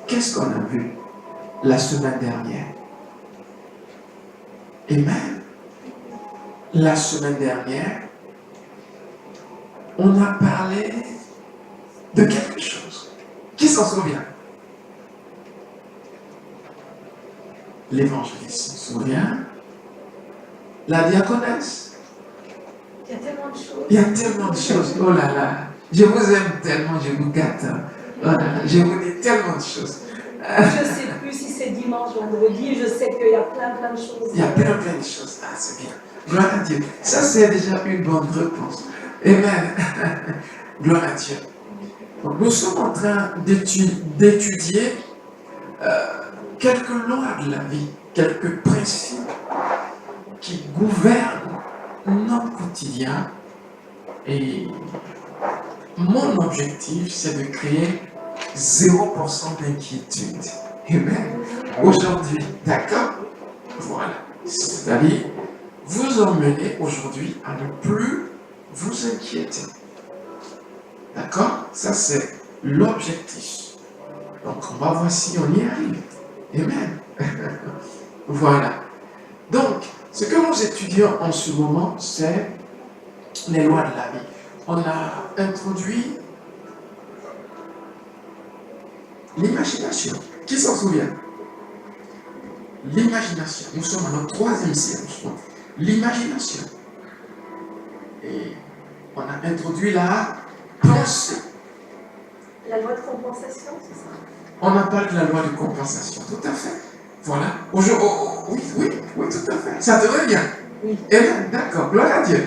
Qu'est-ce qu'on a vu la semaine dernière? Amen. La semaine dernière, on a parlé de quelque chose. Qui s'en souvient? L'évangéliste s'en souvient. La diaconesse. Il y a tellement de choses. Il y a tellement de choses. Oh là là. Je vous aime tellement, je vous gâte. Oh là là. Je vous dis tellement de choses. Je ne sais plus si c'est dimanche, vendredi, je sais qu'il y a plein de choses. Il y a plein de choses. Ah, c'est bien. Gloire à Dieu. Ça, c'est déjà une bonne réponse. Amen. Gloire à Dieu. Donc, nous sommes en train d'étudier quelques lois de la vie, quelques principes qui gouvernent notre quotidien. Et mon objectif, c'est de créer 0% d'inquiétude. Amen. Aujourd'hui, d'accord? Voilà. C'est-à-dire, vous emmener aujourd'hui à ne plus vous inquiéter. D'accord? Ça, c'est l'objectif. Donc, on va voir si on y arrive. Amen. Voilà. Donc, ce que nous étudions en ce moment, c'est les lois de la vie. On a introduit l'imagination. Qui s'en souvient? L'imagination. Nous sommes à notre 3e séance. L'imagination. Et on a introduit la pensée. La loi de compensation, c'est ça? On a parlé de la loi de compensation. Tout à fait. Voilà. Oui, tout à fait. Ça te revient? Oui. Amen. D'accord. Gloire à Dieu.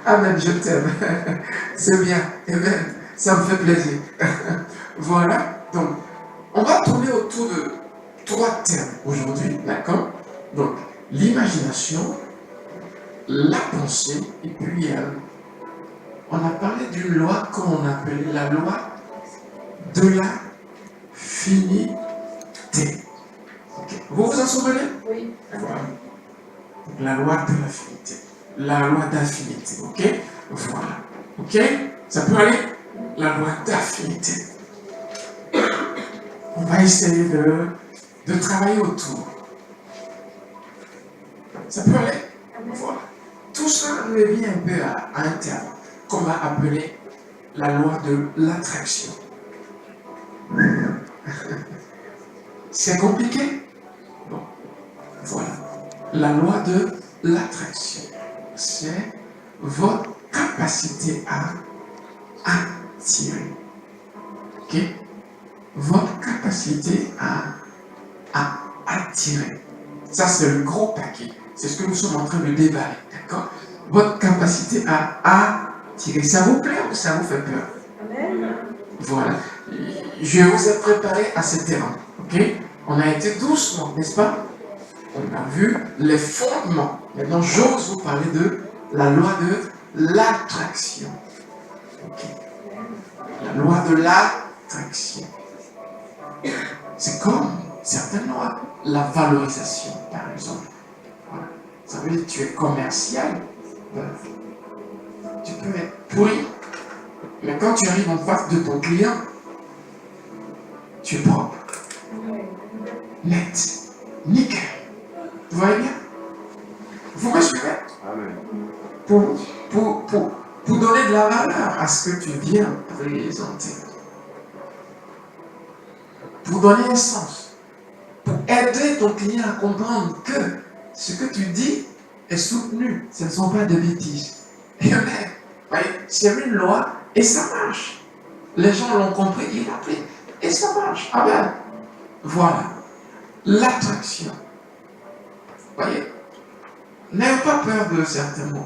Amen. Je t'aime. C'est bien. Amen. Ça me fait plaisir. Voilà. Donc, on va tourner autour de 3 thèmes aujourd'hui. D'accord? Donc, l'imagination, la pensée, et puis on a parlé d'une loi qu'on appelait la loi de la finité. Okay. Vous vous en souvenez? Oui. Voilà. Donc, la loi de l'affinité. La loi d'affinité. Ok? Voilà. Ok? Ça peut aller? La loi d'affinité. On va essayer de travailler autour. Ça peut aller? Voilà. Tout ça revient un peu à un terme qu'on va appeler la loi de l'attraction. C'est compliqué? Bon, voilà. La loi de l'attraction, c'est votre capacité à attirer. Ok? Votre capacité à attirer. Ça, c'est le gros paquet. C'est ce que nous sommes en train de déballer. D'accord? Votre capacité à attirer. Ça vous plaît ou ça vous fait peur? Amen. Voilà. Je vous ai préparé à ce terrain. Ok? On a été doucement, n'est-ce pas? On a vu les fondements. Maintenant, j'ose vous parler de la loi de l'attraction. Ok? La loi de l'attraction. C'est comme certaines lois. La valorisation, par exemple. Voilà. Ça veut dire que tu es commercial. Tu peux être pourri. Mais quand tu arrives en face de ton client, tu es propre. Net. Nickel. Vous voyez bien? Vous me suivez? Amen. Pour donner de la valeur à ce que tu viens présenter. Pour donner un sens. Pour aider ton client à comprendre que ce que tu dis est soutenu. Ce ne sont pas de bêtises. C'est une loi et ça marche. Les gens l'ont compris, ils l'appliquent. Et ça marche. Amen. Voilà. L'attraction. Voyez? N'ayez pas peur de certains mots.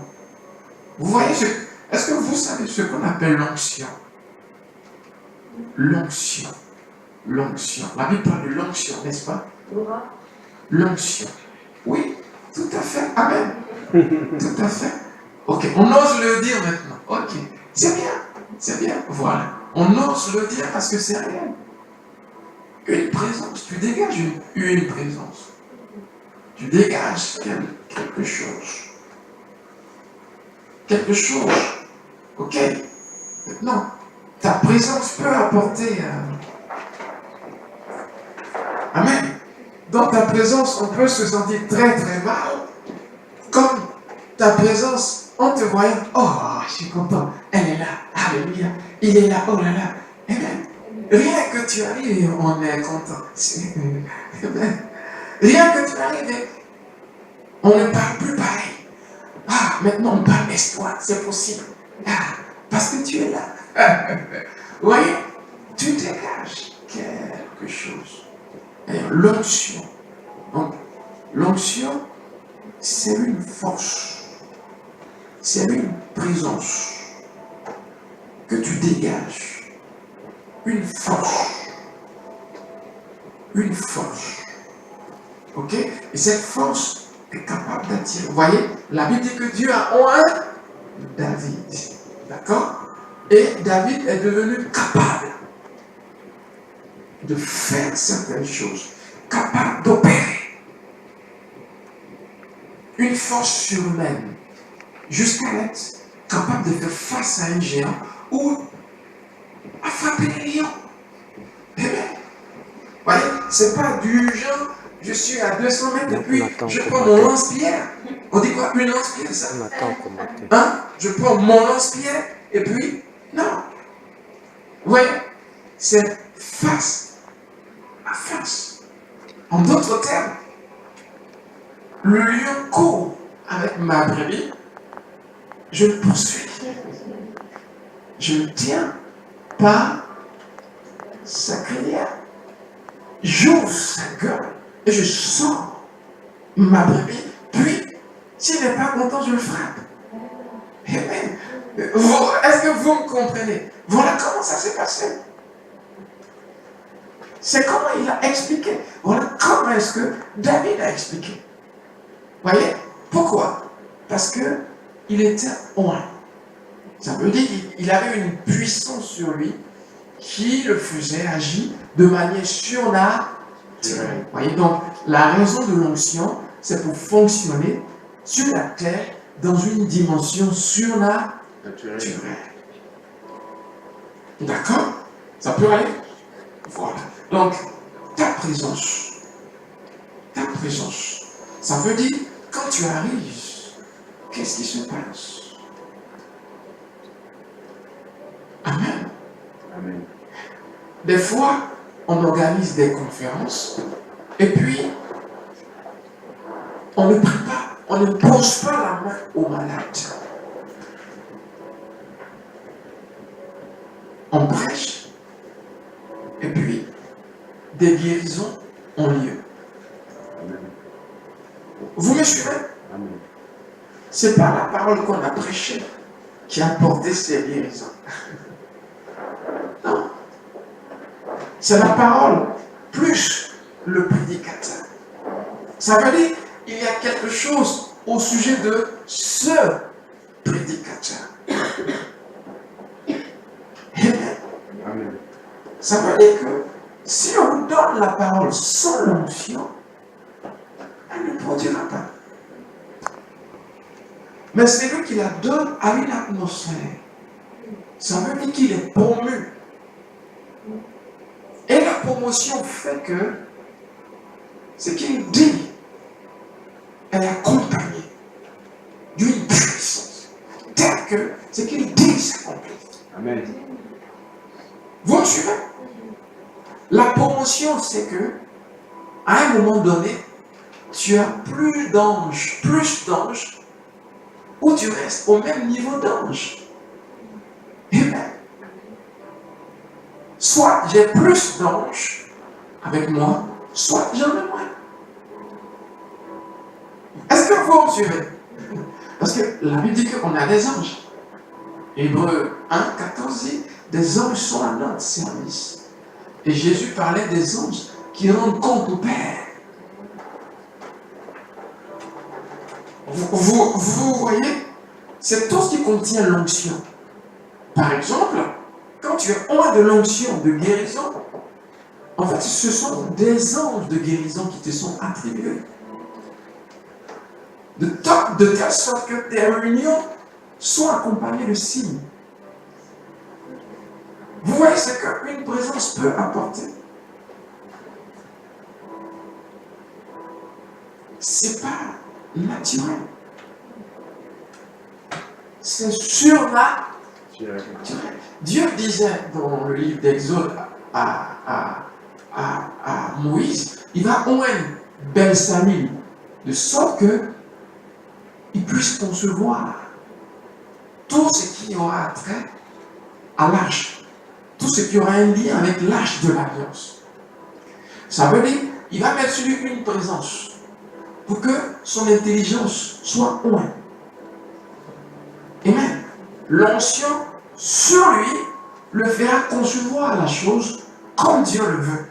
Vous voyez, est-ce que vous savez ce qu'on appelle l'onction? L'onction. L'onction. La Bible parle de l'onction, n'est-ce pas? L'onction. Oui, tout à fait. Amen. Tout à fait. Ok, on ose le dire maintenant. Ok, c'est bien. C'est bien. Voilà. On ose le dire parce que c'est réel. Une présence. Tu dégages une présence. Tu dégages quelque chose. Quelque chose. Ok? Maintenant, ta présence peut apporter ta présence, on peut se sentir très très mal. Comme ta présence, en te voyant, oh, je suis content, elle est là, alléluia, il est là, oh là là. Amen. Rien que tu arrives, on est content. Amen. Rien que tu arrives, on ne parle plus pareil. Ah, maintenant on parle d'espoir, c'est possible. Ah, parce que tu es là. Vous voyez, tu dégages quelque chose. L'onction. Donc, l'onction, c'est une force. C'est une présence que tu dégages. Une force. Une force. Ok? Et cette force est capable d'attirer. Vous voyez, la Bible dit que Dieu a oint David. D'accord? Et David est devenu capable de faire certaines choses, capable d'opérer. Une force surhumaine, jusqu'à être capable de faire face à un géant ou à frapper les lions. Amen. Vous voyez, c'est pas du genre, je suis à 200 mètres et puis je prends mon lance-pierre. On dit quoi? Une lance-pierre, ça? Hein? Je prends mon lance-pierre et puis, non. Vous voyez, c'est face à face. En d'autres termes, le lion court avec ma brebis, je le poursuis. Je le tiens par sa crinière. J'ouvre sa gueule et je sors ma brebis. Puis, s'il n'est pas content, je le frappe. Amen. Est-ce que vous me comprenez? Voilà comment ça s'est passé. C'est comment il a expliqué. Voilà comment est-ce que David a expliqué. Voyez? Pourquoi? Parce que il était oint. Ça veut dire qu'il avait une puissance sur lui qui le faisait agir de manière surnaturelle. Voyez? Donc, la raison de l'onction, c'est pour fonctionner sur la terre dans une dimension surnaturelle. D'accord? Ça peut aller? Voilà. Donc, ta présence, ça veut dire, quand tu arrives, qu'est-ce qui se passe? Amen. Amen. Des fois, on organise des conférences et puis on ne prie pas, on ne pose pas la main aux malades. On prêche et puis des guérisons ont lieu. Amen. Vous me suivez? Amen. C'est pas la parole qu'on a prêchée qui a porté ces guérisons. Non. C'est la parole plus le prédicateur. Ça veut dire qu'il y a quelque chose au sujet de ce prédicateur. Amen. Amen. Ça veut dire que si on donne la parole sans l'onction, elle ne produira pas. Mais celui qui la donne a une atmosphère. Ça veut dire qu'il est promu. Et la promotion fait que ce qu'il dit est accompagné d'une puissance telle que ce qu'il dit s'accomplit. Amen. Vous me suivez? La promotion, c'est que à un moment donné, tu as plus d'anges, ou tu restes au même niveau d'ange. Amen. Soit j'ai plus d'anges avec moi, soit j'en ai moins. Est-ce que vous me suivez? Parce que la Bible dit qu'on a des anges. Hébreux 1, 14 dit, des anges sont à notre service. Et Jésus parlait des anges qui rendent compte au Père. Vous voyez, c'est tout ce qui contient l'onction. Par exemple, quand tu es oint de l'onction de guérison, en fait, ce sont des anges de guérison qui te sont attribués. De telle sorte que tes réunions soient accompagnées de signes. Vous voyez ce qu'une présence peut apporter. c'est pas naturel. C'est surnaturel. Dieu disait dans le livre d'Exode à Moïse, il va oindre Bel-Samil, de sorte qu'il puisse concevoir tout ce qui aura trait à l'arche, tout ce qui aura un lien avec l'arche de l'alliance. Ça veut dire qu'il va mettre sur lui une présence pour que son intelligence soit ointe. Amen. L'onction sur lui le fera concevoir la chose comme Dieu le veut.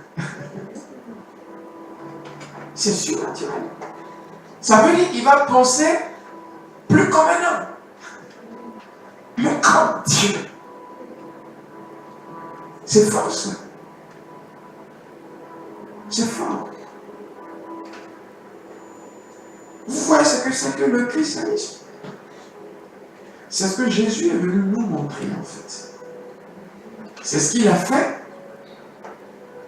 C'est surnaturel. Ça veut dire qu'il va penser plus comme un homme, mais comme Dieu. C'est fort ça. C'est fort. Vous voyez ce que c'est que le christianisme? C'est ce que Jésus est venu nous montrer en fait. C'est ce qu'il a fait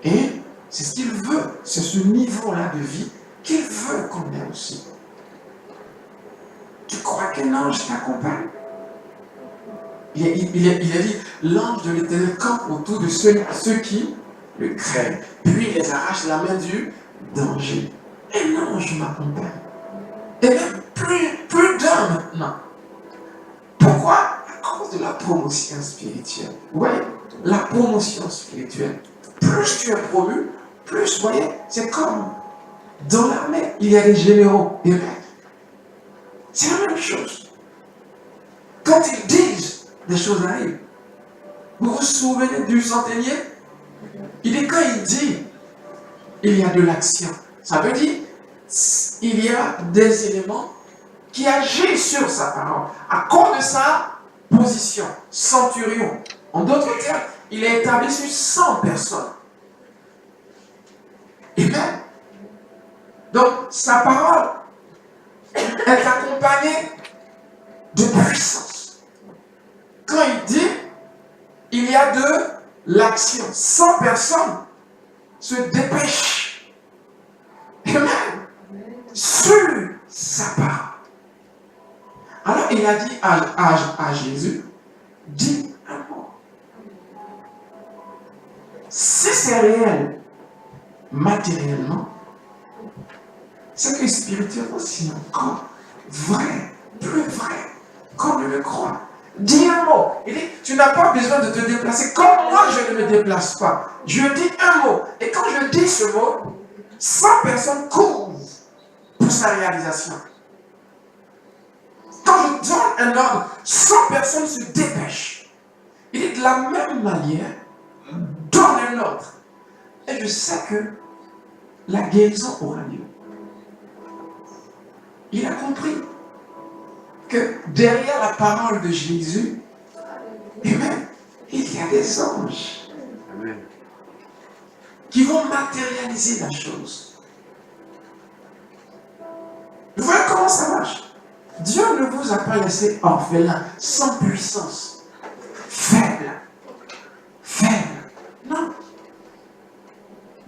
et c'est ce qu'il veut. C'est ce niveau-là de vie qu'il veut qu'on ait aussi. Tu crois qu'un ange t'accompagne? Il a dit, l'ange de l'Éternel campe autour de ceux qui le craignent. Puis il les arrache la main du danger. Un ange m'accompagne. Et même plus d'un maintenant. Pourquoi? À cause de la promotion spirituelle. Vous voyez, la promotion spirituelle. Plus tu es promu, plus, vous voyez, c'est comme dans l'armée, il y a des généraux, des mecs. C'est la même chose. Quand ils disent, des choses arrivent. Vous vous souvenez du centenier? Il dit, quand il dit, il y a de l'action. Ça veut dire, il y a des éléments qui agissent sur sa parole. À cause de sa position, centurion. En d'autres termes, il est établi sur 100 personnes. Amen. Donc, sa parole est accompagnée de puissance. Quand il dit, il y a de l'action. 100 personnes se dépêchent. Amen. Sur sa parole. Alors, il a dit à Jésus, dis un mot. Si c'est réel, matériellement, c'est que spirituellement, c'est encore vrai, plus vrai, comme je le crois. Dis un mot. Il dit, tu n'as pas besoin de te déplacer comme moi je ne me déplace pas. Je dis un mot. Et quand je dis ce mot, 100 personnes courent pour sa réalisation. Quand je donne un ordre, 100 personnes se dépêchent. Il dit de la même manière, donne un ordre. Et je sais que la guérison aura lieu. Il a compris que derrière la parole de Jésus, amen, il y a des anges Amen. qui vont matérialiser la chose. Vous voyez comment ça marche? Dieu ne vous a pas laissé orphelin, sans puissance, faible. Non.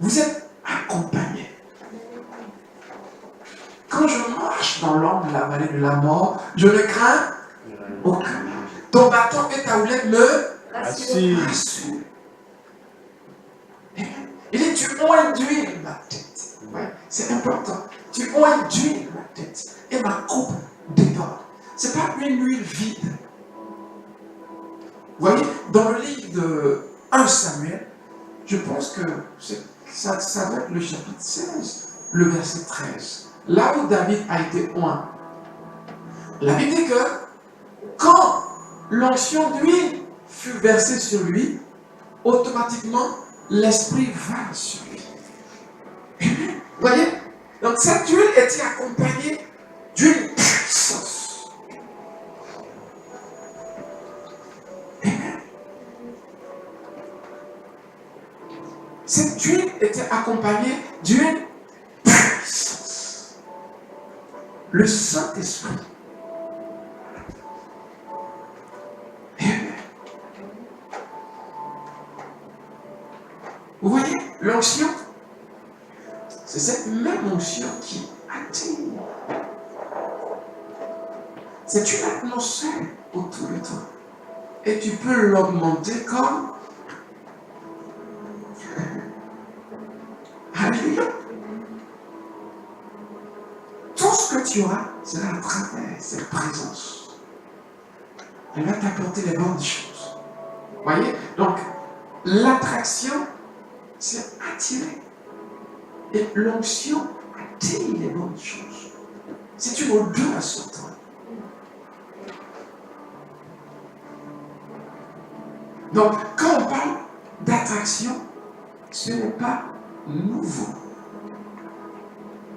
Vous êtes accompagné. Quand je marche dans l'ombre de la vallée de la mort, je ne crains aucun mal. Ton bâton et ta houlette me rassurent. Il dit, tu induis ma tête. Ouais, c'est important. Tu induis ma tête. Et ma coupe déborde. Ce n'est pas une huile vide. Vous voyez, dans le livre de 1 Samuel, je pense que ça doit être le chapitre 16, le verset 13. Là où David a été oint. La Bible dit que quand l'onction d'huile fut versée sur lui, automatiquement, l'esprit va sur lui. Vous voyez? Donc cette huile était accompagnée d'une puissance. Amen. Cette huile était accompagnée d'une puissance. Le Saint-Esprit. Amen. Vous voyez, l'onction, c'est cette même onction qui attire. C'est une atmosphère autour de toi. Et tu peux l'augmenter comme... Alléluia. Tout ce que tu auras, c'est à travers cette présence. Elle va t'apporter les bonnes choses. Voyez? Donc, l'attraction, c'est attirer. Et l'onction attire les bonnes choses. C'est une odeur sur toi. Donc, quand on parle d'attraction, ce n'est pas nouveau.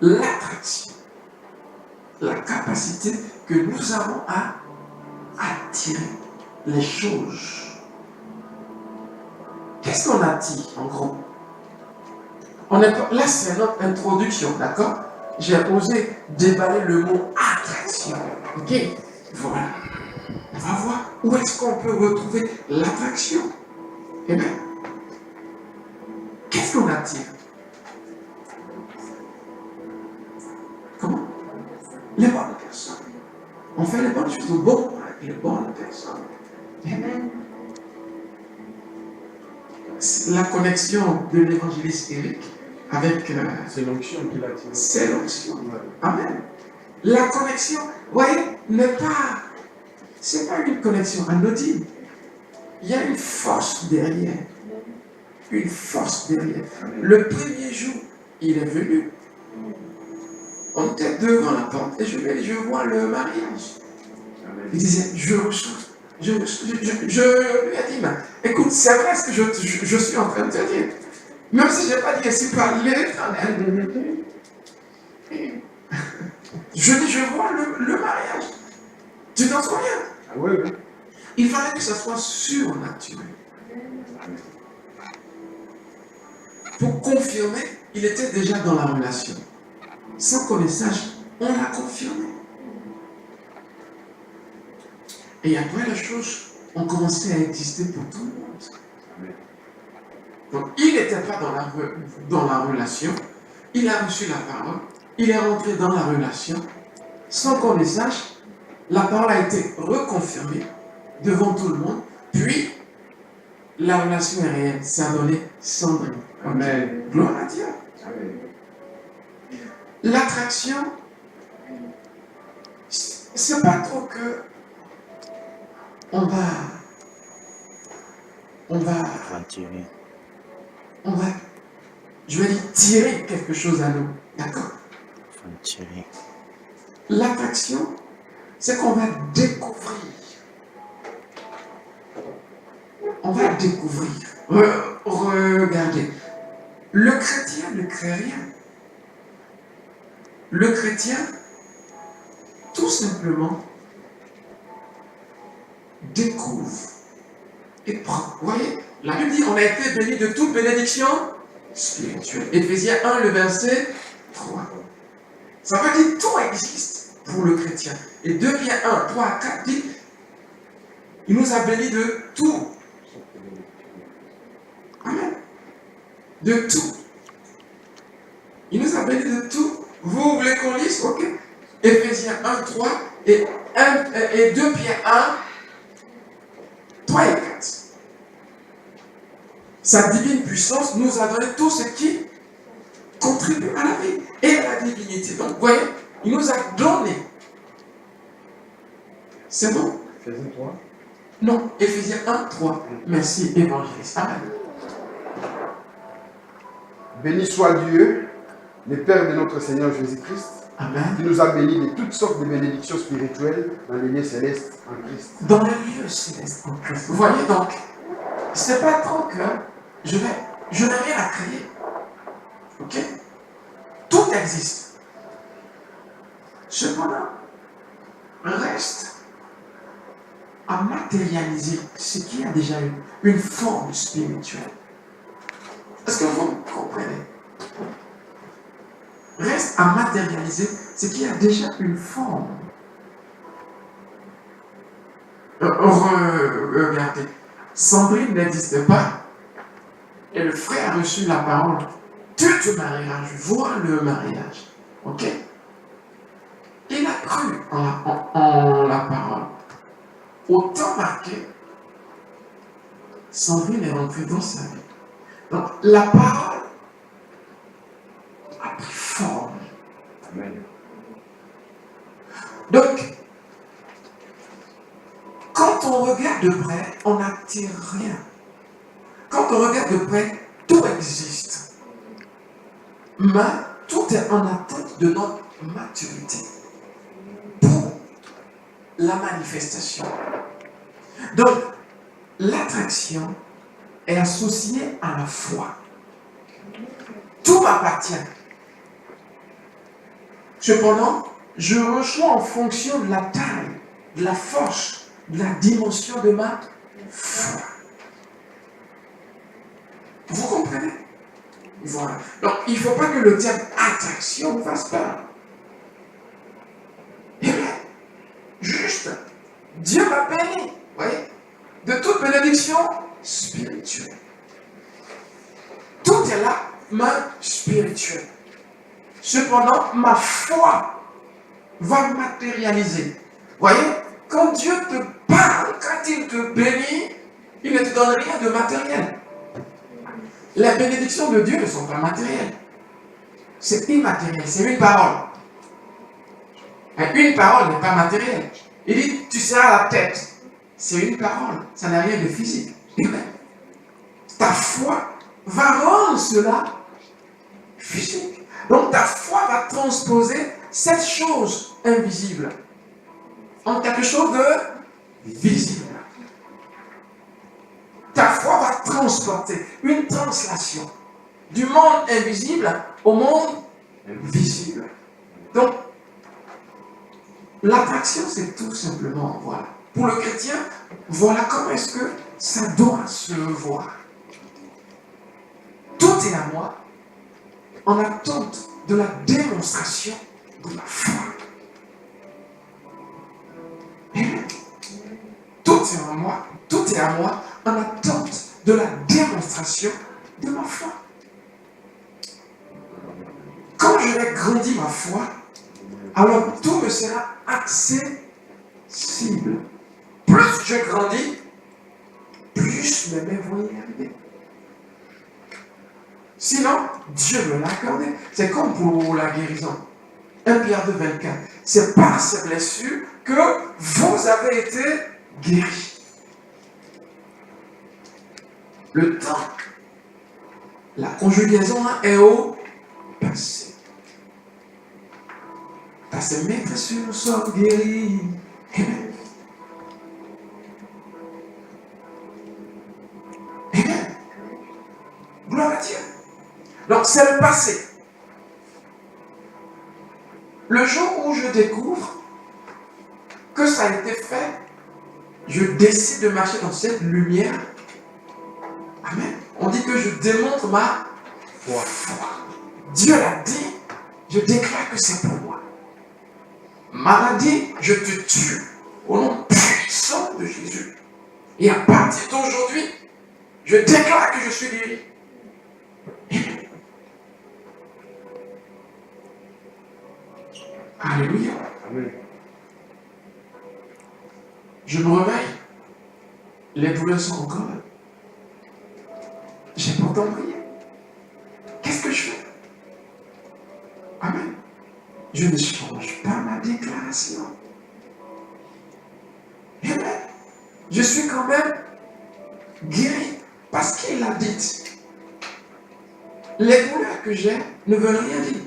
L'attraction, la capacité que nous avons à attirer les choses. Qu'est-ce qu'on attire en gros? Là, c'est notre introduction, d'accord? J'ai osé déballer le mot attraction. Ok? Voilà. On va voir où est-ce qu'on peut retrouver l'attraction. Eh bien, qu'est-ce qu'on attire? Comment? Les bonnes personnes. On fait les bonnes choses au bon avec les bonnes personnes. Amen. La connexion de l'évangéliste Eric avec... C'est l'onction qui l'attire. C'est l'onction. Amen. La connexion, vous voyez, n'est pas... C'est pas une connexion anodine. Il y a une force derrière. Une force derrière. Le premier jour, il est venu. On était devant la porte et je vois le mariage. Il disait, je lui ai dit, mais, écoute, c'est vrai ce que je suis en train de te dire. Même si je n'ai pas dit ainsi par l'Éternel. Je dis, je vois le mariage. Tu t'en souviens? Ah oui, oui. Il fallait que ça soit surnaturel. Pour confirmer, il était déjà dans la relation. Sans qu'on le sache, on l'a confirmé. Et après, les choses ont commencé à exister pour tout le monde. Donc, il n'était pas dans la relation. Il a reçu la parole. Il est rentré dans la relation. Sans qu'on le sache, la parole a été reconfirmée devant tout le monde. Puis, la relation est réelle. Ça a donné Sandrine. Amen. Gloire à Dieu. Amen. L'attraction, c'est pas trop que on va, je vais dire, tirer quelque chose à nous. D'accord? L'attraction, c'est qu'on va découvrir. On va découvrir. Regardez. Le chrétien ne crée rien. Le chrétien, tout simplement, découvre et prend. Vous voyez, la Bible dit on a été béni de toute bénédiction spirituelle. Éphésiens 1, le verset 3. Ça veut dire que tout existe pour le chrétien. Et 2 Pierre 1, 3, 4 dit il nous a béni de tout. Amen. De tout. Il nous a béni de tout. Vous voulez qu'on lise? Ok. Éphésiens 1, 3 et 2 Pierre 1, 3 et 4. Sa divine puissance nous a donné tout ce qui contribue à la vie et à la divinité. Donc, vous voyez, il nous a donné. C'est bon? Éphésiens 3. Non, Éphésiens 1, 3. Merci, évangéliste. Amen. Béni soit Dieu, le Père de notre Seigneur Jésus-Christ, Amen. qui nous a bénis de toutes sortes de bénédictions spirituelles dans les lieux célestes en Christ. Dans les lieux célestes en Christ. Vous voyez donc, c'est pas trop que je n'ai rien à créer. Ok? Tout existe. Cependant, reste à matérialiser ce qui a déjà une forme spirituelle. Est-ce que vous comprenez? Reste à matérialiser ce qui a déjà une forme. Regardez, Sandrine n'existe pas. Et le frère a reçu la parole. Tu te marieras, je vois le mariage. Ok? en la parole. Au temps marqué, Sandrine est rentrée dans sa vie. Donc, la parole a pris forme. Amen. Donc, quand on regarde de près, on n'attire rien. Quand on regarde de près, tout existe. Mais tout est en attente de notre maturité pour la manifestation. Donc, l'attraction est associée à la foi. Tout m'appartient. Cependant, je reçois en fonction de la taille, de la force, de la dimension de ma foi. Vous comprenez? Voilà. Donc, il ne faut pas que le terme attraction vous fasse peur. Et bien, juste, Dieu m'a béni, voyez, de toute bénédiction spirituelle. Tout est là, mais spirituel. Cependant, ma foi va matérialiser. Voyez, quand Dieu te parle, quand il te bénit, il ne te donne rien de matériel. Les bénédictions de Dieu ne sont pas matérielles. C'est immatériel, c'est une parole. Et une parole n'est pas matérielle. Il dit, tu seras la tête. C'est une parole, ça n'a rien de physique. Ta foi va rendre cela physique. Donc ta foi va transposer cette chose invisible en quelque chose de visible. Ta foi va transporter une translation du monde invisible au monde visible. Donc, l'attraction, c'est tout simplement, voilà. Pour le chrétien, voilà comment est-ce que ça doit se voir. Tout est à moi en attente de la démonstration de la foi. Amen. Tout est en moi, tout est à moi en attente de la démonstration de ma foi. Quand je vais grandir ma foi, alors tout me sera accessible. Plus je grandis, plus mes mains vont y arriver. Sinon, Dieu me l'a accordé. C'est comme pour la guérison. 1 Pierre 2, 24. C'est par ces blessures que vous avez été guéris. Le temps, la conjugaison est au passé. À ces blessures, nous sommes guéris. Amen. Amen. Gloire à Dieu. Donc c'est le passé. Le jour où je découvre que ça a été fait, je décide de marcher dans cette lumière. Amen. On dit que je démontre ma foi. Dieu l'a dit, je déclare que c'est pour moi. Maladie, je te tue au nom puissant de Jésus. Et à partir d'aujourd'hui, je déclare que je suis guéri. Alléluia. Amen. Je me réveille. Les douleurs sont encore là. J'ai pourtant prié. Qu'est-ce que je fais? Amen. Je ne change pas ma déclaration. Amen. Je suis quand même guéri parce qu'il l'a dit. Les douleurs que j'ai ne veulent rien dire.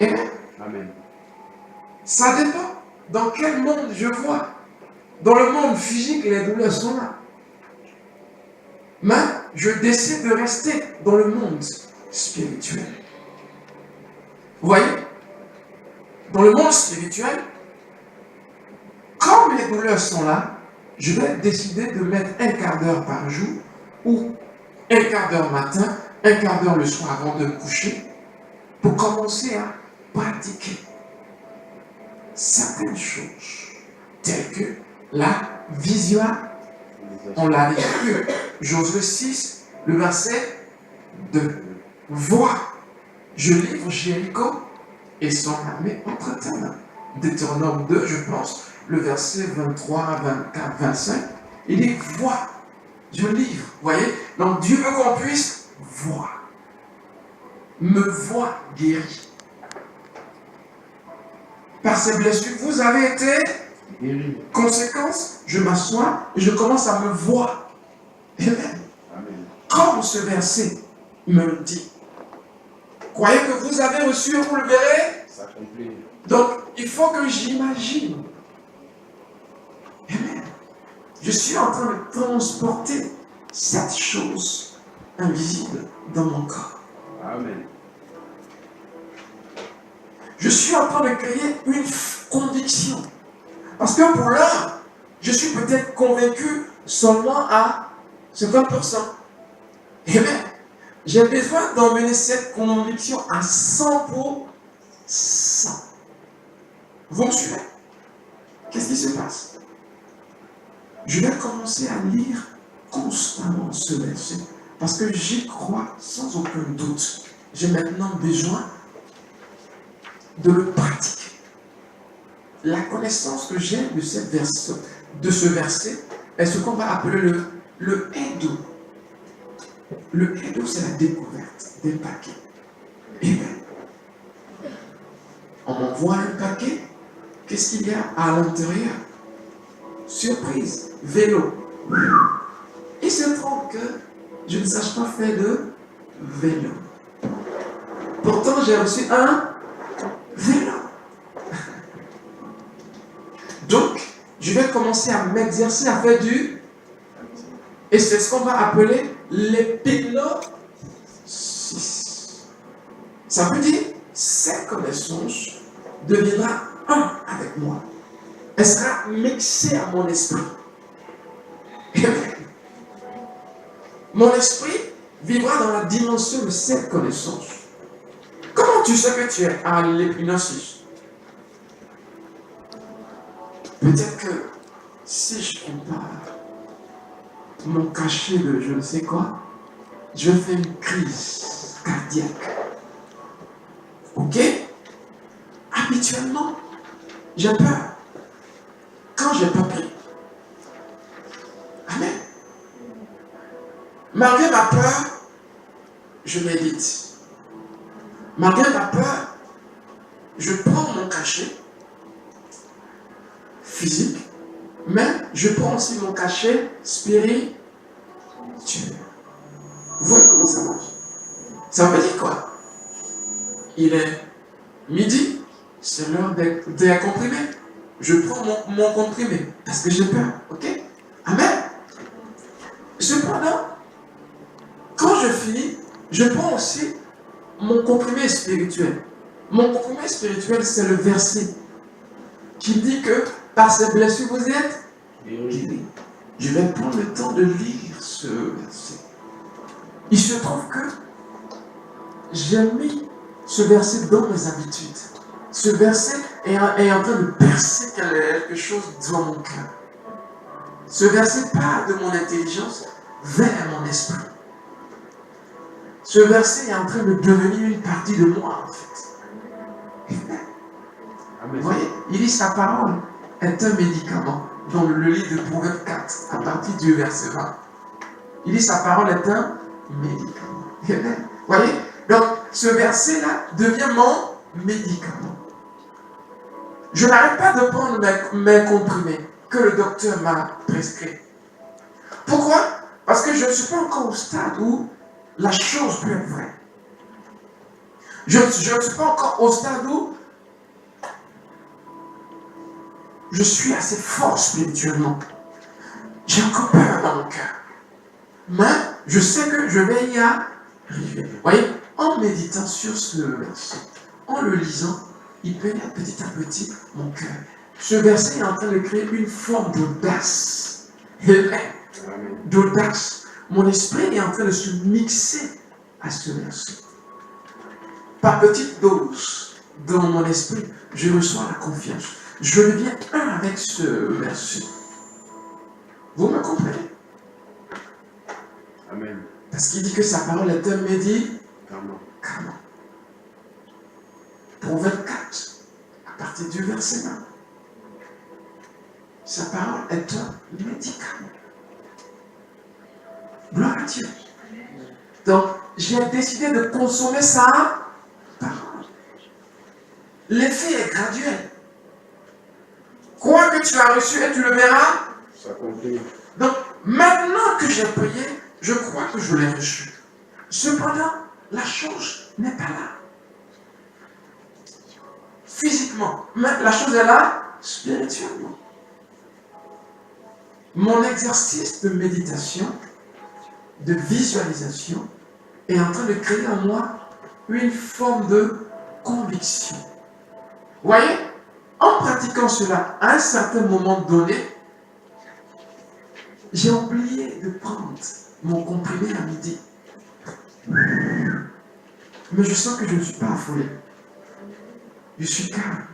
Amen. Amen. Ça dépend dans quel monde je vois. Dans le monde physique, les douleurs sont là. Mais je décide de rester dans le monde spirituel. Vous voyez? Dans le monde spirituel, comme les douleurs sont là, je vais décider de mettre un quart d'heure par jour ou un quart d'heure matin, un quart d'heure le soir avant de me coucher pour commencer à pratiquer certaines choses telles que la vision. On l'a lu, Josué 6, le verset 2. Vois, je livre Jéricho et son armée entretemps. Deutéronome 2, je pense, le verset 23, 24, 25, il dit vois, je livre. Vous voyez? Donc Dieu veut qu'on puisse voir. Me voir guéri. Par ces blessures, vous avez été guéri. Conséquence, je m'assois et je commence à me voir. Amen. Amen. Comme ce verset me le dit. Croyez que vous avez reçu et vous le verrez. Donc, il faut que j'imagine. Amen. Je suis en train de transporter cette chose invisible dans mon corps. Amen. Je suis en train de créer une conviction. Parce que pour l'heure, je suis peut-être convaincu seulement à 50%. Amen. J'ai besoin d'emmener cette conviction à 100%. Vous me suivez? Qu'est-ce qui se passe? Je vais commencer à lire constamment ce verset. Parce que j'y crois sans aucun doute. J'ai maintenant besoin de le pratiquer. La connaissance que j'ai de ce verset est ce qu'on va appeler le Edo. Le Edo, c'est la découverte des paquets. Amen. On m'envoie un paquet. Qu'est-ce qu'il y a à l'intérieur? Surprise, vélo. Il se trouve que je ne sache pas faire de vélo. Pourtant, j'ai reçu un vélo. Donc, je vais commencer à m'exercer à faire du... Et c'est ce qu'on va appeler l'épignosis. Ça veut dire, cette connaissance deviendra un avec moi. Elle sera mixée à mon esprit. Mon esprit vivra dans la dimension de cette connaissance. Comment tu sais que tu es à l'épignosis? Peut-être que si je compare mon cachet de je ne sais quoi, je fais une crise cardiaque. Ok? Habituellement, j'ai peur. Quand j'ai pas pris. Amen. Malgré ma peur, je médite. Malgré ma peur, je prends mon cachet physique, mais je prends aussi mon cachet spirituel. Vous voyez comment ça marche? Ça veut dire quoi? Il est midi, c'est l'heure des comprimés. Je prends mon comprimé parce que j'ai peur. Ok? Amen. Cependant, quand je finis, je prends aussi mon comprimé spirituel. Mon comprimé spirituel, c'est le verset qui dit que par ces blessures, vous êtes guéris. Je vais prendre le temps de lire ce verset. Il se trouve que j'ai mis ce verset dans mes habitudes. Ce verset est en train de percer quelque chose dans mon cœur. Ce verset part de mon intelligence vers mon esprit. Ce verset est en train de devenir une partie de moi, en fait. Amen. Vous voyez, il dit sa parole est un médicament. Dans le livre de Proverbes 4, à partir du verset 20. Il dit sa parole est un médicament. Amen. Vous voyez, donc ce verset-là devient mon médicament. Je n'arrête pas de prendre mes comprimés que le docteur m'a prescrits. Pourquoi? Parce que je ne suis pas encore au stade où la chose peut être vraie. Je ne suis pas encore au stade où je suis assez fort spirituellement. J'ai encore peur dans mon cœur. Mais je sais que je vais y arriver. Vous voyez, en méditant sur ce verset, en le lisant, il pénètre petit à petit mon cœur. Ce verset est en train de créer une forme d'audace. D'audace. Mon esprit est en train de se mixer à ce verset. Par petite dose, dans mon esprit, je reçois la confiance. Je deviens un avec ce verset. Vous me comprenez? Amen. Parce qu'il dit que sa parole est un médicament. Proverbe 4, à partir du verset 1. Sa parole est un médicament. Gloire à Dieu. Donc, j'ai décidé de consommer sa parole. L'effet est graduel. Crois que tu as reçu et tu le verras. Ça continue. Donc, maintenant que j'ai prié, je crois que je l'ai reçu. Cependant, la chose n'est pas là. Physiquement, mais la chose est là spirituellement. Mon exercice de méditation, de visualisation, est en train de créer en moi une forme de conviction. Vous voyez, en pratiquant cela à un certain moment donné, j'ai oublié de prendre mon comprimé à midi. Mais je sens que je ne suis pas affolé. Je suis calme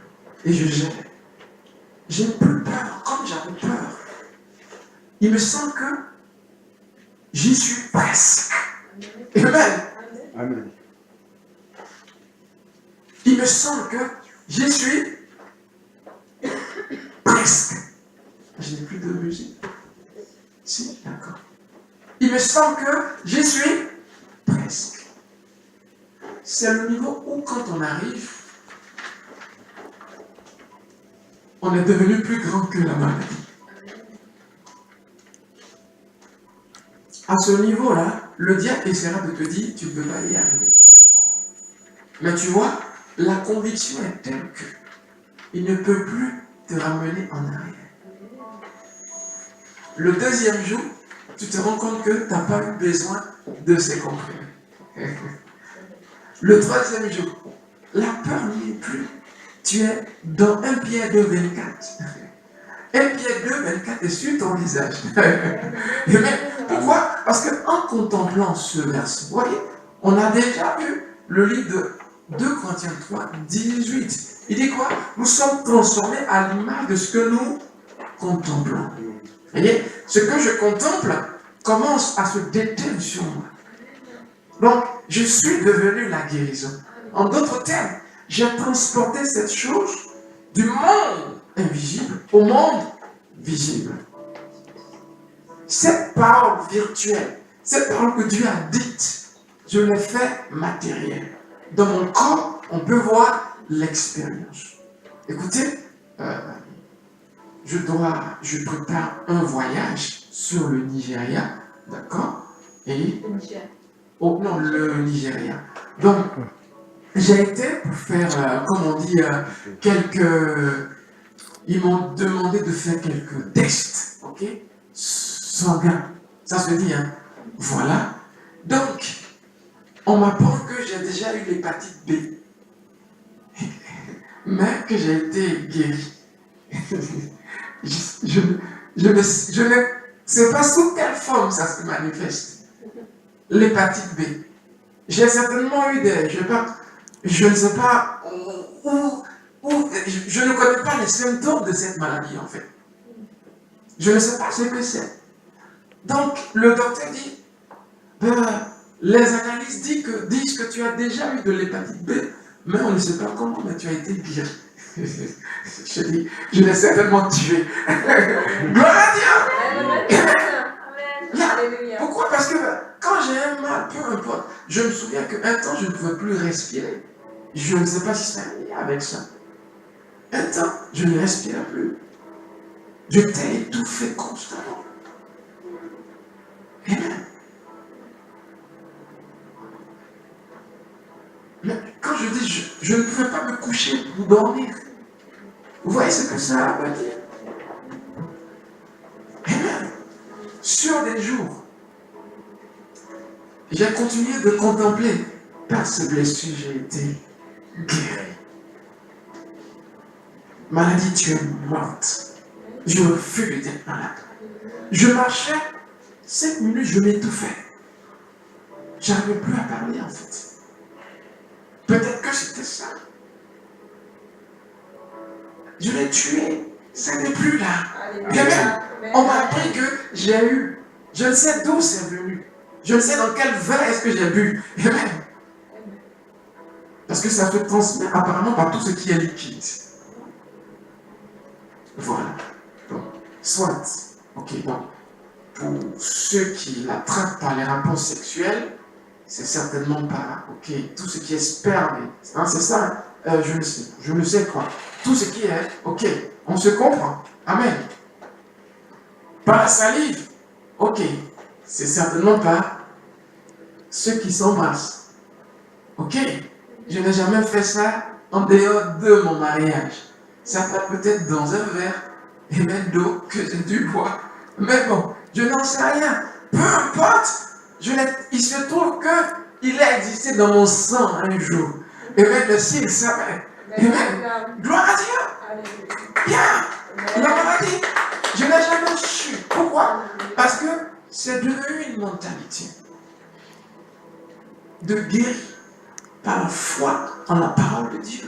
et je gère. J'ai plus peur comme j'avais peur. Il me semble que j'y suis presque. Amen. Amen. Il me semble que j'y suis presque. Je n'ai plus de musique. Si, d'accord. Il me semble que j'y suis presque. C'est le niveau où quand on arrive, on est devenu plus grand que la maladie. À ce niveau-là, le diable essaiera de te dire, tu ne peux pas y arriver. Mais tu vois, la conviction est telle que il ne peut plus te ramener en arrière. Le deuxième jour, tu te rends compte que tu n'as pas eu besoin de ces comprimés. Le troisième jour, la peur n'y est plus. Tu es dans 1 Pierre 2, 24. 1 Pierre 2, 24 est sur ton visage. Amen. Pourquoi? Parce qu'en contemplant ce verset, vous voyez, on a déjà vu le livre de 2 Corinthiens 3, 18. Il dit quoi? Nous sommes transformés à l'image de ce que nous contemplons. Vous voyez, ce que je contemple commence à se déteindre sur moi. Donc, je suis devenu la guérison. En d'autres termes, j'ai transporté cette chose du monde invisible au monde visible. Cette parole virtuelle, cette parole que Dieu a dite, je l'ai fait matérielle. Dans mon corps, on peut voir l'expérience. Écoutez, je prépare un voyage sur le Nigeria, d'accord? Et oh non, le Nigeria. Donc, j'ai été pour faire, comme on dit, ils m'ont demandé de faire quelques tests, ok? Sanguins. Ça se dit, hein? Voilà. Donc, on m'apprend que j'ai déjà eu l'hépatite B. Mais que j'ai été guéri. je ne sais pas sous quelle forme ça se manifeste. L'hépatite B. J'ai certainement eu je ne sais pas je ne connais pas les symptômes de cette maladie en fait. Je ne sais pas ce que c'est. Donc le docteur dit, les analyses disent que tu as déjà eu de l'hépatite B, mais on ne sait pas comment, mais tu as été guéri. Je dis, je l'ai certainement tué. Gloire à Dieu. Amen. Pourquoi? Parce que quand j'ai un mal, peu importe, je me souviens qu'un temps, je ne pouvais plus respirer. Je ne sais pas si c'est lié avec ça. Un temps, je ne respirais plus. Je t'ai étouffé constamment. Amen. Mais quand je dis je ne pouvais pas me coucher pour dormir, vous voyez ce que ça veut dire? Amen. Sur des jours, j'ai continué de contempler. Par ces blessures, j'ai été guéri. Maladie, tu es morte. Je refuse d'être malade. Je marchais 5 minutes, je m'étouffais. Je n'arrivais plus à parler en fait. Peut-être que c'était ça. Je l'ai tué. Ça n'est plus là. Amen. On m'a appris que j'ai eu. Je ne sais d'où c'est venu. Je ne sais dans quel verre est-ce que j'ai bu. Amen. Parce que ça se transmet apparemment par tout ce qui est liquide. Voilà. Donc, soit, ok, donc, pour ceux qui l'attrapent par les rapports sexuels, c'est certainement pas, ok, tout ce qui est sperme, hein, c'est ça, je ne sais quoi. Tout ce qui est, ok, on se comprend. Amen. Par la salive, ok, c'est certainement pas ceux qui s'embrassent. Ok, je n'ai jamais fait ça en dehors de mon mariage. Ça peut être dans un verre et même d'eau que j'ai dû boire. Mais bon, je n'en sais rien. Peu importe, il se trouve qu'il a existé dans mon sang un jour. Et même le ciel savait. Et même, gloire à Dieu. Bien, la maladie, je n'ai jamais su. Pourquoi? Parce que c'est devenu une mentalité de guérir par la foi en la parole de Dieu.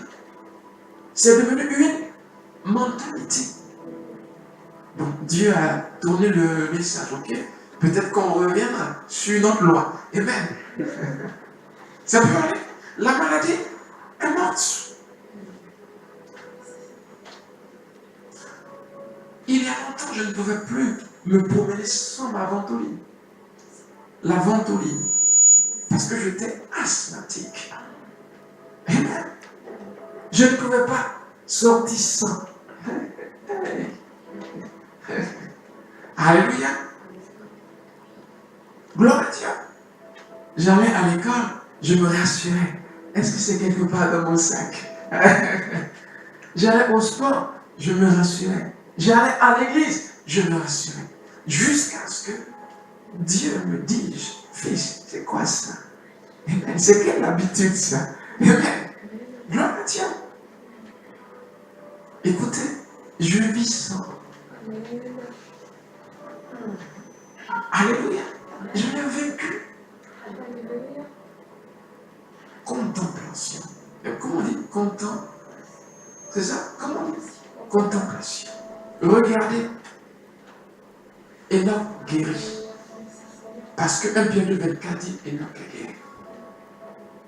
C'est devenu une mentalité. Donc Dieu a donné le message, ok? Peut-être qu'on reviendra sur notre loi. Amen. Ça peut aller. La maladie est morte. Il y a longtemps, je ne pouvais plus me promener sans ma ventoline. La ventoline. Parce que j'étais asthmatique. Amen. Je ne pouvais pas sortir sans. Alléluia. Gloire à Dieu. J'allais à l'école, je me rassurais. Est-ce que c'est quelque part dans mon sac? J'allais au sport, je me rassurais. J'allais à l'église, je me rassurais. Jusqu'à ce que Dieu me dise, fils, c'est quoi ça? Amen. C'est quelle habitude ça? Amen. Gloire à Dieu. Écoutez, je vis ça. Alléluia. Je l'ai vécu. Contemplation. Et comment on dit? C'est ça? Comment on dit? Contemplation. Regardez. Enoch guérit. Parce que 1 Pierre 2, 24 dit Enoch est guéri.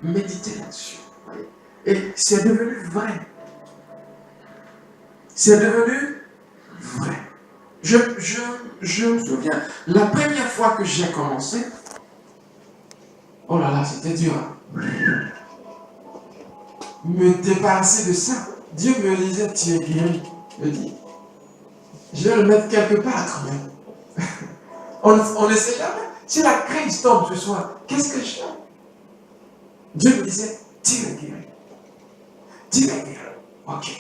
Méditez là-dessus. Et c'est devenu vrai. C'est devenu vrai. Je me souviens, la première fois que j'ai commencé, oh là là, c'était dur. Me débarrasser de ça. Dieu me disait, tu es guéri. Je dis, je vais le mettre quelque part quand même. On ne sait jamais. Si la crise tombe ce soir, qu'est-ce que je fais? Dieu me disait, tu es guéri. Tu es guéri. Ok.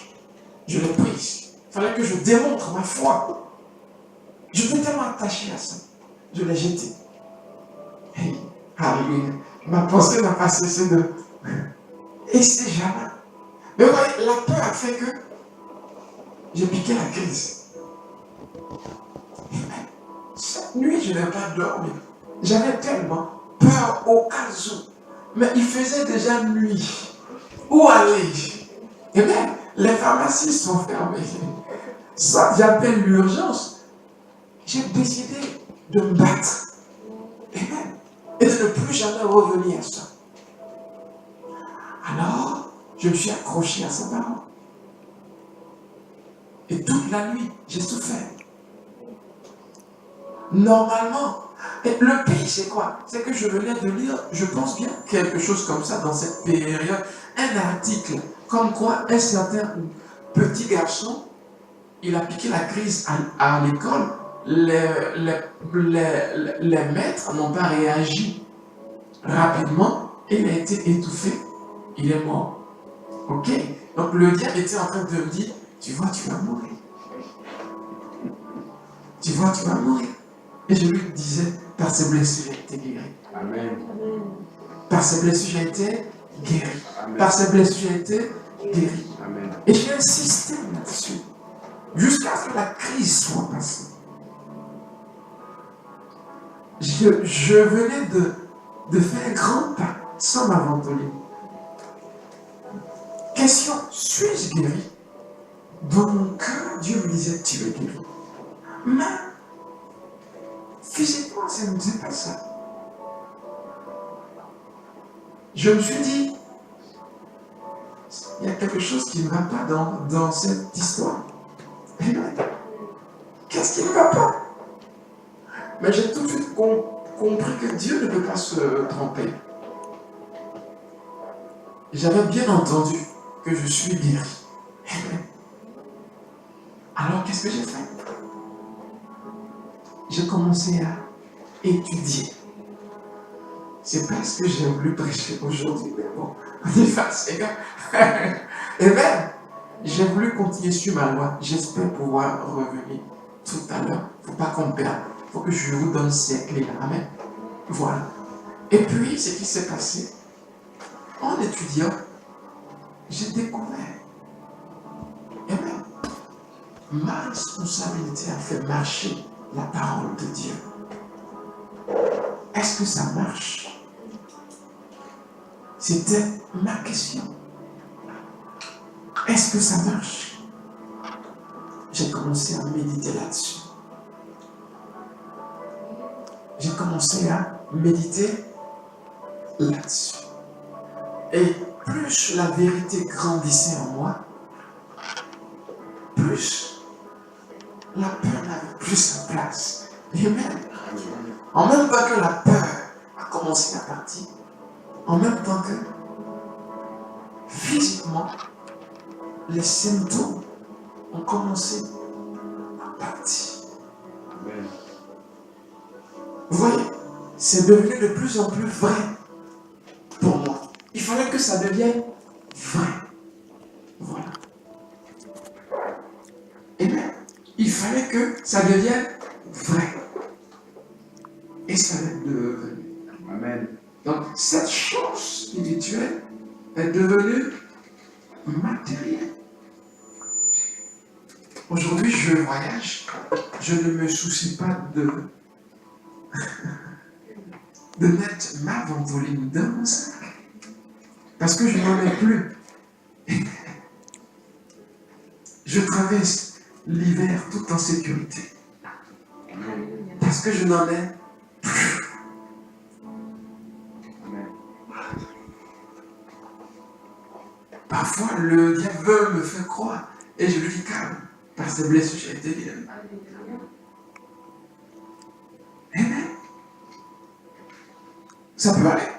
Je l'ai prise. Il fallait que je démontre ma foi. Je suis tellement attaché à ça. Je l'ai jeté. Hey, alléluia. Ma pensée n'a pas cessé de... Et c'est jamais. Mais vous voyez, la peur a fait que j'ai piqué la crise. Cette nuit, je n'ai pas dormi. J'avais tellement peur au cas où. Mais il faisait déjà nuit. Où aller? Et bien, les pharmacies sont fermées. Ça, j'appelle l'urgence. J'ai décidé de me battre. Amen. Et de ne plus jamais revenir à ça. Alors, je me suis accroché à sa parole. Et toute la nuit, j'ai souffert. Normalement, et le pays, c'est quoi? C'est que je venais de lire, je pense bien, quelque chose comme ça dans cette période, un article, comme quoi un certain petit garçon, il a piqué la crise à l'école, les maîtres n'ont pas réagi rapidement et il a été étouffé, il est mort. Ok? Donc le diable était en train de me dire, tu vois, tu vas mourir. Tu vois, tu vas mourir. Et je lui disais, par ces blessures, j'ai été guéri. Amen. Par ces blessures, j'ai été guéri. Amen. Par ces blessures, j'ai été guéri. Amen. Et j'ai insisté là-dessus, jusqu'à ce que la crise soit passée. Je venais de faire un grand pas sans ma ventoline. Question, suis-je guéri? Dans mon cœur, Dieu me disait, tu es guéri. Mais, physiquement, ça ne me disait pas ça. Je me suis dit, il y a quelque chose qui ne va pas dans cette histoire. Amen. Qu'est-ce qui ne va pas? Mais j'ai tout de suite compris que Dieu ne peut pas se tromper. J'avais bien entendu que je suis guéri. Amen. Alors qu'est-ce que j'ai fait? J'ai commencé à étudier. C'est pas ce que j'ai voulu prêcher aujourd'hui, mais bon, on y va, Seigneur. Et même, j'ai voulu continuer sur ma loi. J'espère pouvoir revenir tout à l'heure. Il ne faut pas qu'on me perde. Il faut que je vous donne ces clés-là. Amen. Voilà. Et puis, ce qui s'est passé, en étudiant, j'ai découvert. Amen. Ma responsabilité a fait marcher la parole de Dieu. Est-ce que ça marche? C'était ma question. Est-ce que ça marche? J'ai commencé à méditer là-dessus. J'ai commencé à méditer là-dessus. Et plus la vérité grandissait en moi, plus la peur n'avait plus sa place. Et même, en même temps que la peur a commencé à partir, en même temps que physiquement, les symptômes ont commencé à partir. Amen. Vous voyez, c'est devenu de plus en plus vrai pour moi. Il fallait que ça devienne vrai. Voilà. Et même, il fallait que ça devienne vrai. Et ça est devenu. Amen. Donc, cette chose spirituelle est devenue matérielle. Aujourd'hui, je voyage, je ne me soucie pas de mettre ma ventoline dans mon sac. Parce que je n'en ai plus. Je traverse l'hiver tout en sécurité. Parce que je n'en ai plus. Amen. Parfois, le diable me fait croire. Et je lui dis calme. Par ses blessures, j'ai été guéri. Amen. Ça peut aller.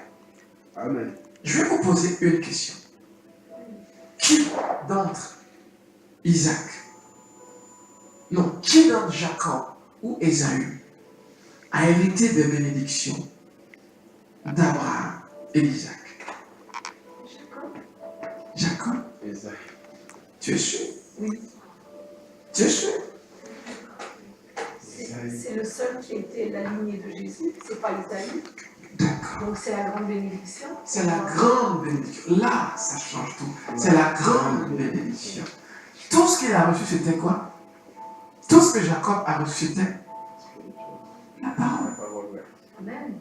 Amen. Je vais vous poser une question. Qui d'entre Isaac, non, qui d'entre Jacob ou Ésaü a hérité des bénédictions d'Abraham et d'Isaac? Jacob, Esaïe. tu es sûr? Oui. Tu es sûr? C'est le seul qui était la lignée de Jésus, c'est pas Isaïe. D'accord. Donc c'est la grande bénédiction. C'est la grande bénédiction. Là, ça change tout. C'est la grande bénédiction. Tout ce qu'il a reçu, c'était quoi? Tout ce que Jacob a reçu, c'était la parole. La parole, ouais. Amen.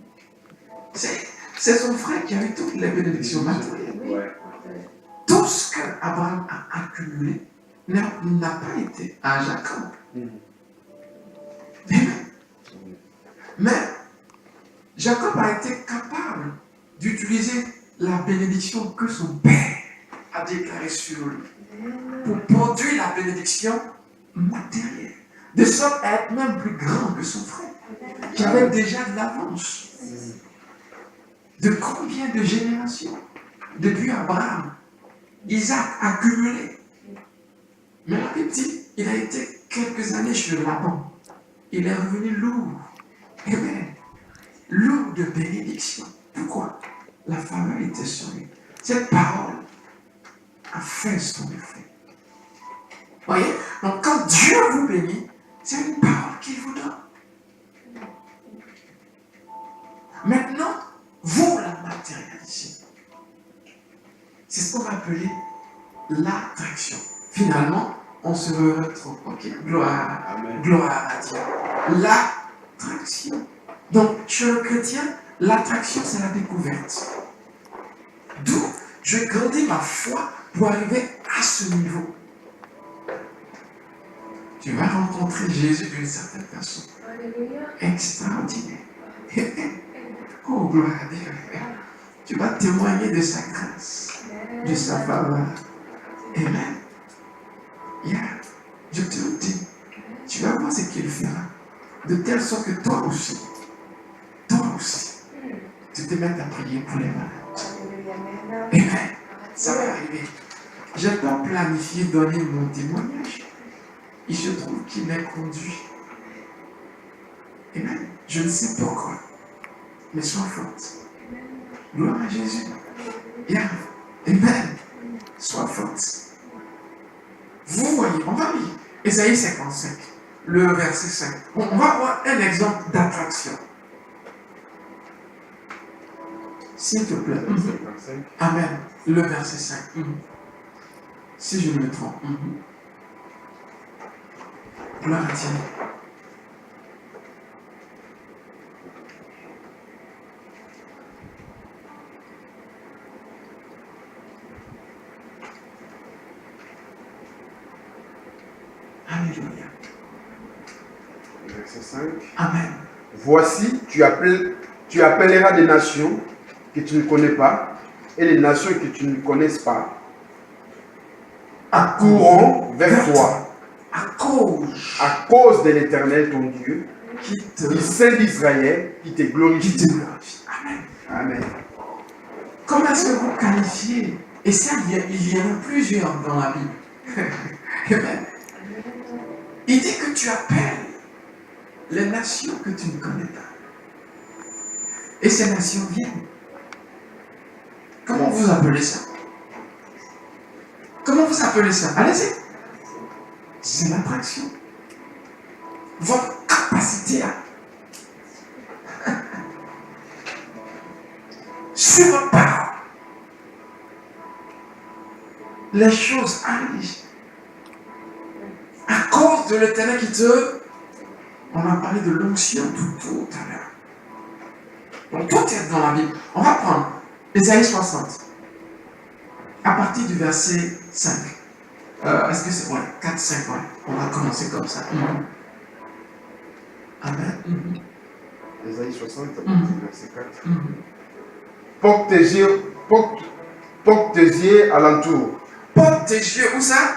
C'est son frère qui a eu toutes les bénédictions matérielles. Oui. Ouais. Tout ce que Abraham a accumulé n'a pas été à Jacob. Mhm. Amen. Mais Jacob a été capable d'utiliser la bénédiction que son père a déclarée sur lui pour produire la bénédiction matérielle, de sorte à être même plus grand que son frère, qui avait déjà de l'avance. De combien de générations depuis Abraham, Isaac a accumulé. Mais la Bible dit, il a été quelques années chez Laban. Il est revenu lourd. Amen. Lourd de bénédiction. Pourquoi? La faveur était sur lui. Cette parole a fait son effet. Voyez? Donc quand Dieu vous bénit, c'est une parole qu'il vous donne. Maintenant, vous la matérialisez. C'est ce qu'on va appeler l'attraction. Finalement, on se retrouve. Ok, gloire à Dieu. L'attraction. Donc, chez le chrétien, l'attraction, c'est la découverte. D'où je grandis ma foi pour arriver à ce niveau. Tu vas rencontrer Jésus d'une certaine façon. Alléluia. Extraordinaire. Oh, gloire à Dieu. Tu vas témoigner de sa grâce, de sa faveur. Amen. Yeah. Je te le dis. Tu vas voir ce qu'il fera. De telle sorte que toi aussi, tu te mettes à prier pour les malades. Amen. Ça va arriver. Je n'ai pas planifié donner mon témoignage. Il se trouve qu'il m'est conduit. Amen. Je ne sais pas pourquoi. Mais sois forte. Gloire à Jésus. Yeah. Amen. Sois forte. Vous voyez, on va lire Ésaïe 55, le verset 5. On va voir un exemple d'attraction. S'il te plaît. Amen. Le verset 5. Si je me trompe. Gloire à Dieu. Alléluia. Verset 5. Amen. Voici, tu appelleras des nations que tu ne connais pas, et les nations que tu ne connaisses pas accourront vers toi. À cause de l'Éternel ton Dieu, du Saint d'Israël, qui te glorifie. Amen. Amen. Comment est-ce que vous qualifiez? Et ça, il y en a plusieurs dans la Bible. Amen. Il dit que tu appelles les nations que tu ne connais pas. Et ces nations viennent. Comment vous appelez ça? Comment vous appelez ça? Allez-y. C'est l'attraction. Votre capacité à sur votre parole. Les choses arrivent. À cause de l'Éternel qui te... On a parlé de l'onction tout à l'heure. Donc tout est dans la Bible. On va prendre Ésaïe 60. À partir du verset 5. Est-ce que c'est 4, 5, ouais. On va commencer comme ça. Amen. Ésaïe 60, verset 4. Porte tes yeux alentour. Porte tes yeux, où ça?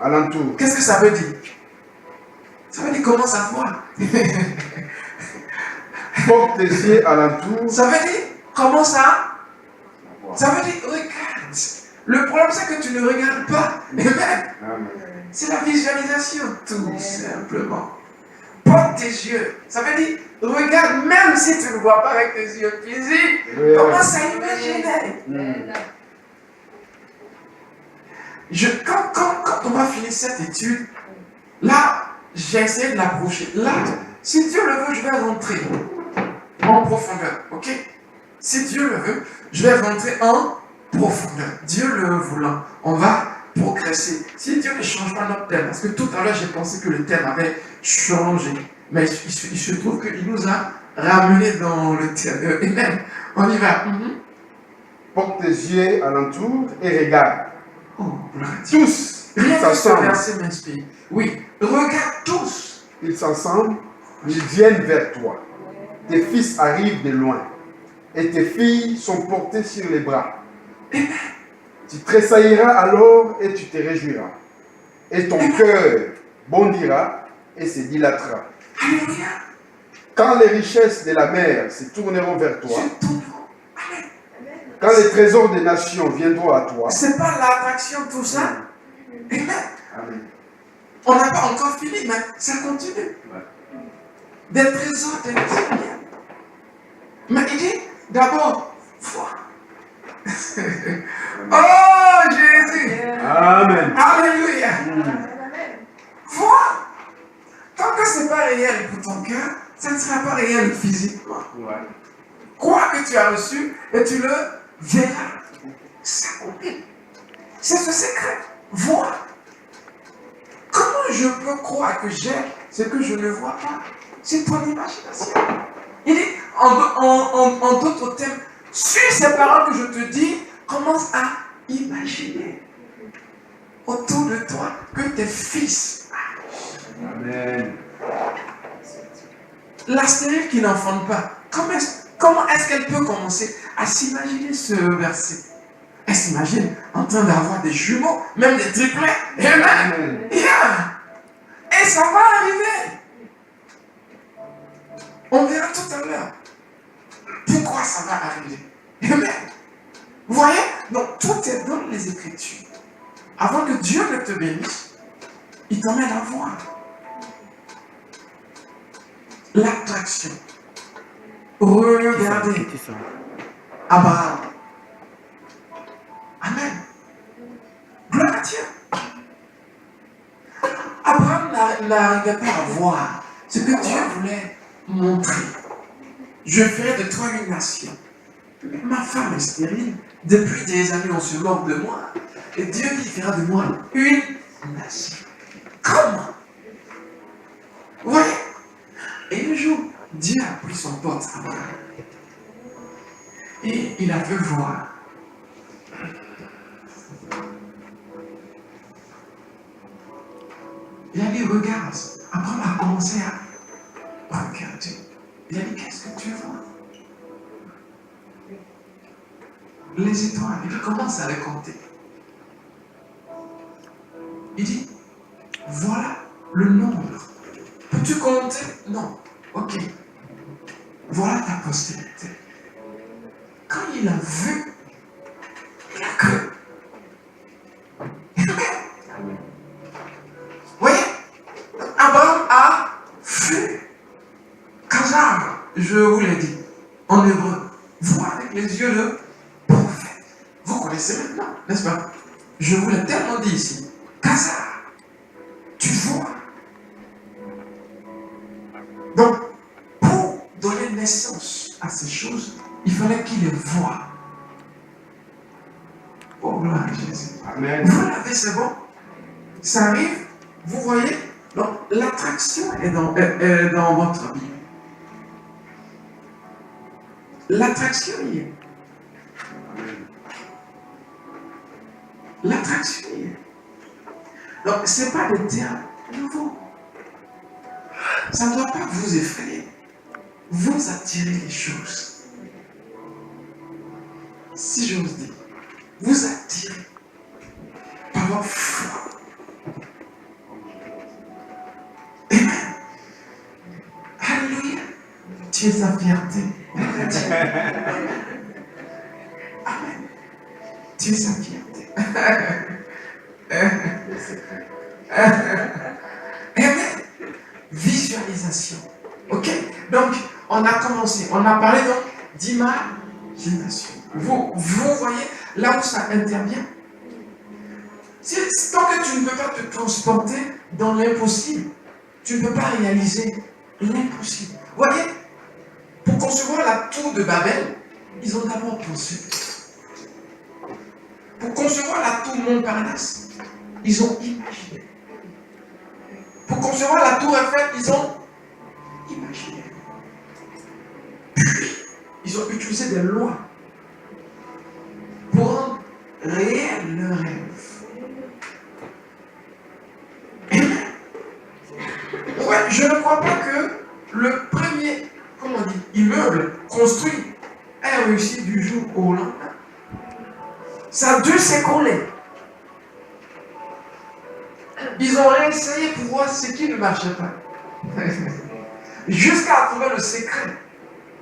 Alentour. Qu'est-ce que ça veut dire? Ça veut dire commence à voir. Porte tes yeux alentour. Ça veut dire commence à. Ça veut dire regarde. Le problème c'est que tu ne regardes pas. Amen. C'est la visualisation, tout simplement. Porte tes yeux. Ça veut dire regarde, même si tu ne vois pas avec tes yeux physiques, commence à imaginer. Quand on va finir cette étude, là, j'ai essayé de l'approcher. Là, si Dieu le veut, je vais rentrer en profondeur. Ok? Si Dieu le veut, je vais rentrer en profondeur. Dieu le voulant, on va progresser. Si Dieu ne change pas notre thème, parce que tout à l'heure, j'ai pensé que le thème avait changé. Mais il se trouve qu'il nous a ramené dans le thème. Amen. On y va. Porte tes yeux alentour et regarde. Oh, tous, rien ils que ce s'ensemble. verset m'inspire. Oui, regarde tous. Ils s'ensemble, ils viennent vers toi. Tes fils arrivent de loin, et tes filles sont portées sur les bras. Tu tressailleras alors et tu te réjouiras. Et ton cœur bondira et se dilatera. Alléluia. Quand les richesses de la mer se tourneront vers toi, Amen. quand les trésors des nations viendront à toi, C'est pas l'attraction, tout ça. Amen. Amen. On n'a pas encore fini, mais ça continue. Des trésors des nations viennent. Mais il dit d'abord, foi. Oh Jésus. Amen. Alléluia. Foi. Tant que ce n'est pas réel pour ton cœur, ça ne sera pas réel physiquement. Crois que tu as reçu et tu le verras. C'est ce secret. Vois. Comment je peux croire que j'ai ce que je ne vois pas? C'est ton imagination. Il dit, en d'autres termes, sur ces paroles que je te dis, commence à imaginer autour de toi que tes fils. Amen. La stérile qui n'enfante pas, comment est-ce qu'elle peut commencer à s'imaginer ce verset? Elle s'imagine en train d'avoir des jumeaux, même des triplets. Amen. Amen. Yeah. Et ça va arriver. On verra tout à l'heure pourquoi ça va arriver. Amen. Vous voyez? Donc tout est dans les Écritures. Avant que Dieu ne te bénisse, il t'emmène à voir l'attraction. Regardez Abraham. Amen. Gloire à Dieu. Abraham n'arrivait pas à voir ce que Dieu voulait montrer. Je ferai de toi une nation. Ma femme est stérile. Depuis des années, on se moque de moi. Et Dieu dit, il fera de moi une nation. Comment? Vous voyez? Et un jour, Dieu a pris son pote Abraham. Et il a fait voir. Il a dit, regarde. Abraham a commencé à regarder. Il a dit, qu'est-ce que tu vois? Les étoiles. Il commence à les compter. Il dit, voilà le nombre. Peux-tu compter? Non. Ok. Voilà ta postérité. Quand il a vu, il a cru. Vous voyez? Abraham a vu. Khazar, je vous l'ai dit, en hébreu, voir avec les yeux de prophète. Vous connaissez maintenant, n'est-ce pas? Je vous l'ai tellement dit ici. Khazar, tu vois. Donc, pour donner naissance à ces choses, il fallait qu'il les voie. Oh, gloire à Jésus. Amen. Vous l'avez, c'est bon? Ça arrive, vous voyez? Donc, l'attraction est dans votre Bible. L'attraction y est. L'attraction y est. Donc, ce n'est pas des termes nouveaux. Ça ne doit pas vous effrayer. Vous attirez les choses. Si j'ose dire, vous attirez par votre foi. Amen. Alléluia. Tu es sa fierté. Amen. Tu es sa fierté. Amen. Visualisation. Ok? Donc, on a commencé. On a parlé donc d'imagination. Vous voyez là où ça intervient. Tant que tu ne peux pas te transporter dans l'impossible, tu ne peux pas réaliser l'impossible. Vous voyez? Pour concevoir la tour de Babel, ils ont d'abord pensé. Pour concevoir la tour Montparnasse, ils ont imaginé. Pour concevoir la tour Eiffel, ils ont imaginé. Puis, ils ont utilisé des lois pour rendre réel leur rêve. Ouais, je ne crois pas que le premier, comment on dit, immeuble construit ait réussi du jour au lendemain. Ça a dû s'écrouler. Ils ont réessayé pour voir ce qui ne marchait pas. Jusqu'à trouver le secret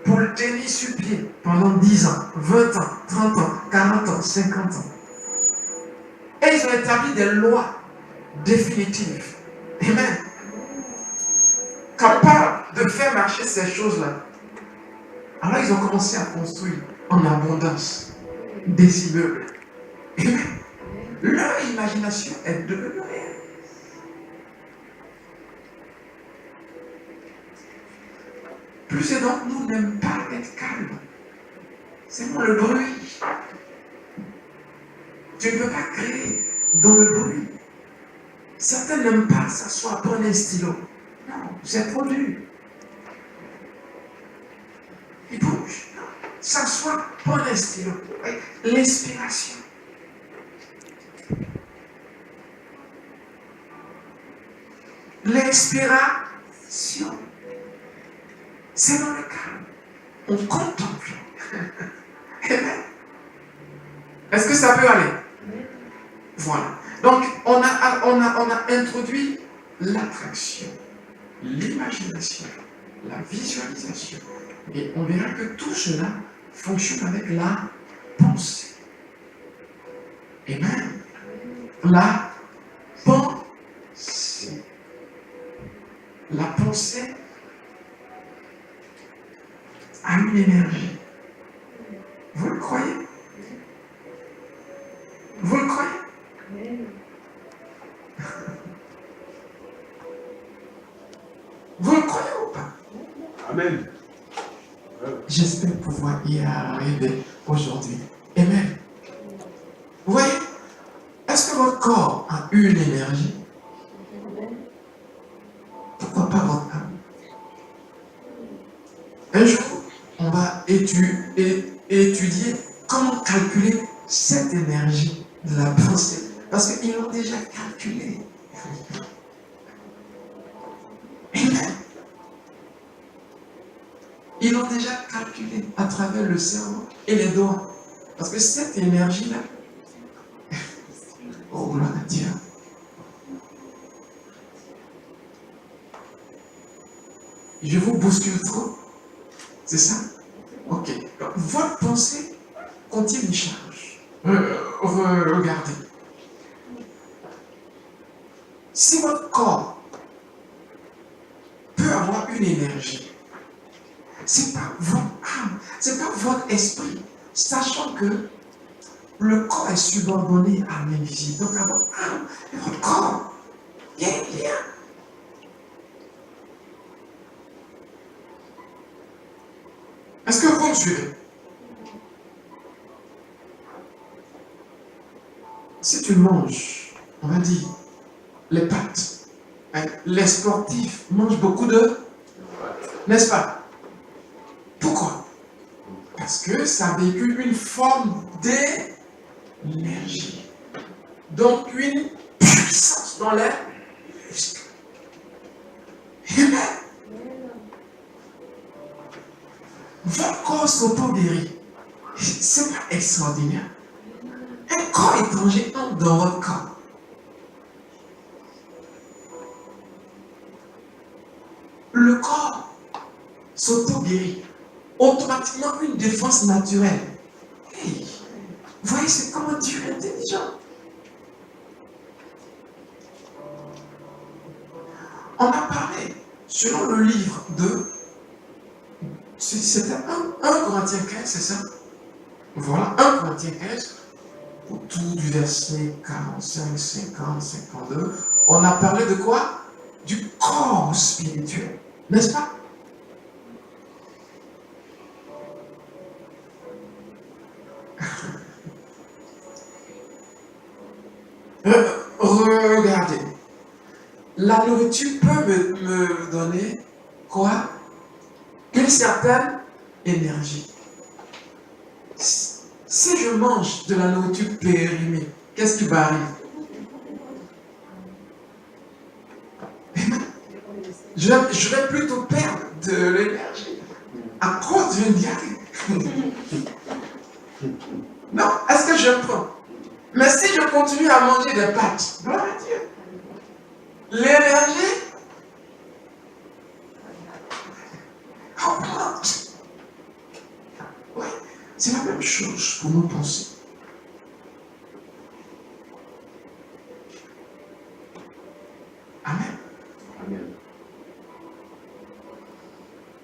pour le tenir sur pied pendant 10 ans, 20 ans, 30 ans, 40 ans, 50 ans. Et ils ont établi des lois définitives. Amen. Capables de faire marcher ces choses-là. Alors ils ont commencé à construire en abondance des immeubles. Amen. Leur imagination est devenue réelle. Plusieurs d'entre nous n'aiment pas être calme. C'est moi le bruit. Tu ne peux pas créer dans le bruit. Certains n'aiment pas s'asseoir, prendre un stylo. Non, c'est trop dur. Il bouge. Non. S'asseoir, prendre un stylo. L'inspiration. L'inspiration. C'est dans le calme. On contemple. Amen. Est-ce que ça peut aller? Voilà. Donc, on a introduit l'attraction, l'imagination, la visualisation. Et on verra que tout cela fonctionne avec la pensée. Et même la pensée. La pensée a une énergie. Vous le croyez? Vous le croyez? Vous le croyez ou pas? Amen. J'espère pouvoir y arriver aujourd'hui. Amen. Vous voyez? Est-ce que votre corps a une énergie? Pourquoi pas votre âme? Un jour, on va étudier comment calculer cette énergie de la pensée. Parce qu'ils l'ont déjà calculé. Amen. Ils l'ont déjà calculé à travers le cerveau et les doigts. Parce que cette énergie-là, oh gloire à Dieu. Je vous bouscule trop. C'est ça? Ok. Donc, votre pensée contient une charge. Regardez. Si votre corps peut avoir une énergie, c'est pas votre âme, c'est pas votre esprit, sachant que le corps est subordonné à l'invisible. Donc à votre âme et votre corps, il y a un lien. Est-ce que vous me suivez? Si tu manges, on va dire, les pâtes, les sportifs mangent beaucoup de, n'est-ce pas? Pourquoi? Parce que ça véhicule une forme d'énergie. Donc une puissance dans les muscles. Amen. Votre corps s'auto-guérit. C'est pas extraordinaire. Un corps étranger entre dans votre corps. Le corps s'auto-guérit. Automatiquement une défense naturelle. Hey, vous voyez, c'est comment Dieu est intelligent. On a parlé, selon le livre de... C'était 1 Corinthiens 15, c'est ça? Voilà, 1 Corinthiens 15, autour du verset 45, 50, 52. On a parlé de quoi? Du corps spirituel, n'est-ce pas? Regardez. La nourriture peut me donner quoi? Une certaine énergie. Si je mange de la nourriture périmée, qu'est-ce qui va arriver? Je vais plutôt perdre de l'énergie à cause d'une diarrhée. Non, est-ce que je prends? Mais si je continue à manger des pâtes, gloire à Dieu, l'énergie augmente. Oui, c'est la même chose pour nos pensées. Amen. Amen.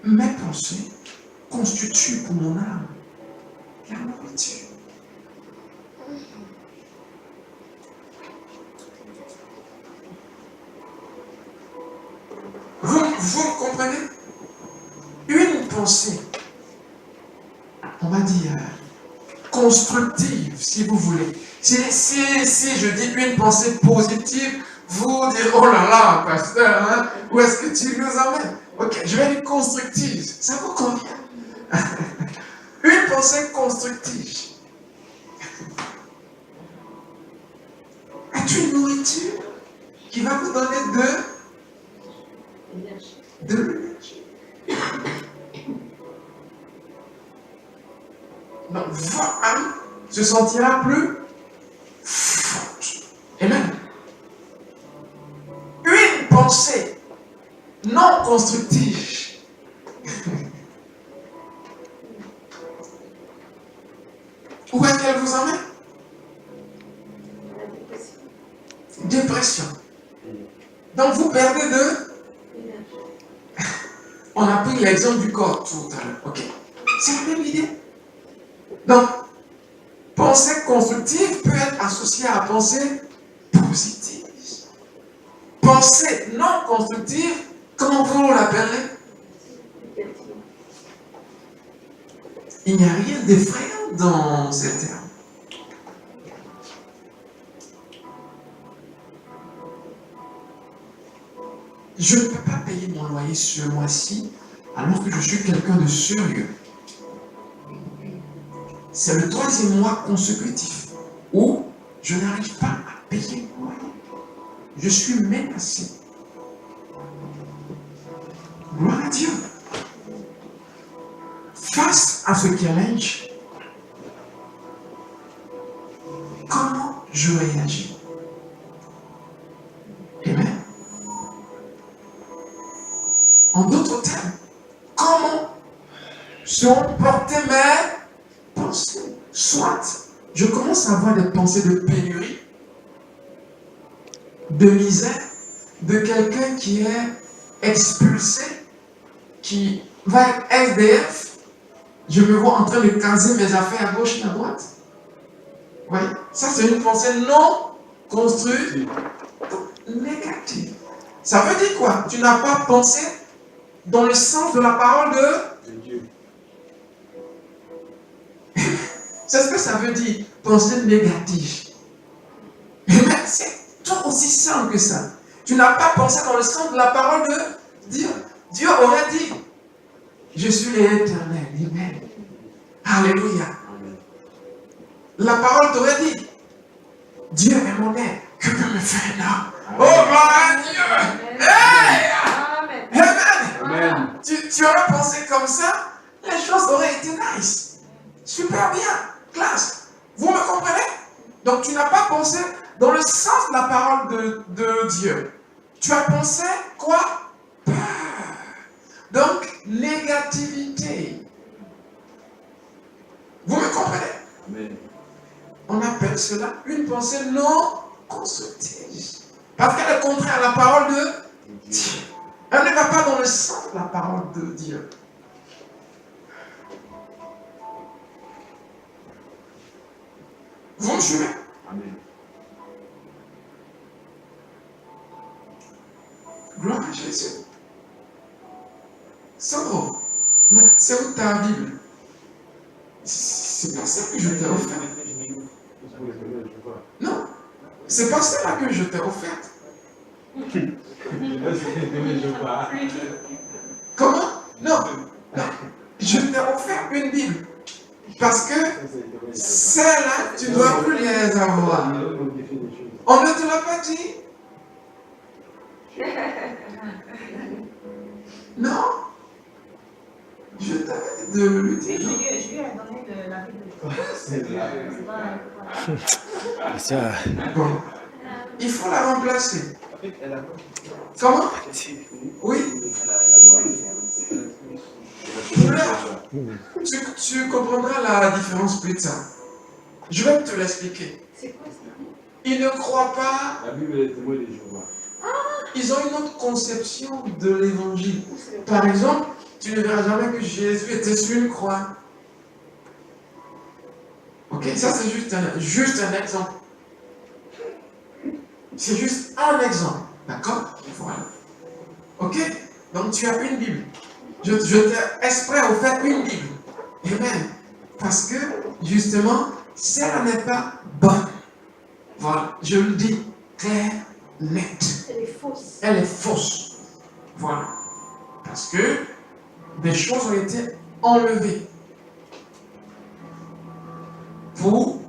Mes pensées constituent pour mon âme la nourriture. Vous comprenez? Une pensée, on va dire, constructive, si vous voulez. Si je dis une pensée positive, vous direz, oh là là, pasteur, hein, où est-ce que tu nous emmènes? Ok, je vais dire constructive, ça vous convient? Une pensée constructive est une nourriture qui va vous donner de l'énergie. Donc, votre âme se sentira plus forte. Amen. Une pensée non constructive où est-ce qu'elle vous emmène? La dépression. Dépression. Donc vous perdez de... On a pris l'exemple du corps tout à l'heure. Ok. C'est la même idée. Donc, pensée constructive peut être associée à pensée positive. Pensée non constructive, comment vous l'appellerez? Il n'y a rien d'effrayant dans ces termes. Je ne peux pas payer mon loyer ce mois-ci alors que je suis quelqu'un de sérieux. C'est le 3e mois consécutif où je n'arrive pas à payer mon loyer. Je suis menacé. Gloire à Dieu. Face à ce challenge, comment je réagis? Amen. En d'autres termes, comment sont portées mes pensées? Soit je commence à avoir des pensées de pénurie, de misère, de quelqu'un qui est expulsé, qui va être SDF. Je me vois en train de caser mes affaires à gauche et à droite. Oui, ça c'est une pensée non construite, négative. Ça veut dire quoi? Tu n'as pas pensé dans le sens de la parole de Dieu. C'est ce que ça veut dire, pensée négative. Mais c'est tout aussi simple que ça. Tu n'as pas pensé dans le sens de la parole de Dieu. Dieu aurait dit, je suis l'Éternel. Amen. Alléluia. La parole t'aurait dit, Dieu est mon aide. Que peut me faire là? Oh mon Dieu! Hey! Amen. Amen. Tu aurais pensé comme ça, les choses auraient été nice. Super bien. Classe. Vous me comprenez? Donc tu n'as pas pensé dans le sens de la parole de Dieu. Tu as pensé quoi? Peur. Donc négativité. Vous me comprenez? Amen. On appelle cela une pensée non constructive. Parce qu'elle est contraire à la parole de Dieu. Elle ne va pas dans le sens de la parole de Dieu. Vous me suivez? Amen. Gloire à Jésus. Sandro, mais c'est où ta Bible? C'est pas ça que je t'ai offert. Non, c'est pas ça que je t'ai offerte. Comment? Non, non. Je t'ai offert une Bible. Parce que celle-là, tu ne dois plus les avoir. On ne te l'a pas dit? Non. Je t'avais dit de le dire. Je lui ai donné la Bible. C'est là. Ça. Bon. Il faut la remplacer. Comment? Oui. Tu comprendras la différence plus tard. Je vais te l'expliquer. C'est quoi ça? Ils ne croient pas. La Bible est témoin de Jéhovah. Ils ont une autre conception de l'évangile. Par exemple, tu ne verras jamais que Jésus était sur une croix. Ok, ça c'est juste un exemple. C'est juste un exemple. D'accord? Voilà. Ok? Donc tu as une Bible. Je t'ai exprès offert une Bible. Amen. Parce que, justement, celle n'est pas bonne. Voilà. Je le dis clair, net. Elle est fausse. Elle est fausse. Voilà. Parce que des choses ont été enlevées. Pour,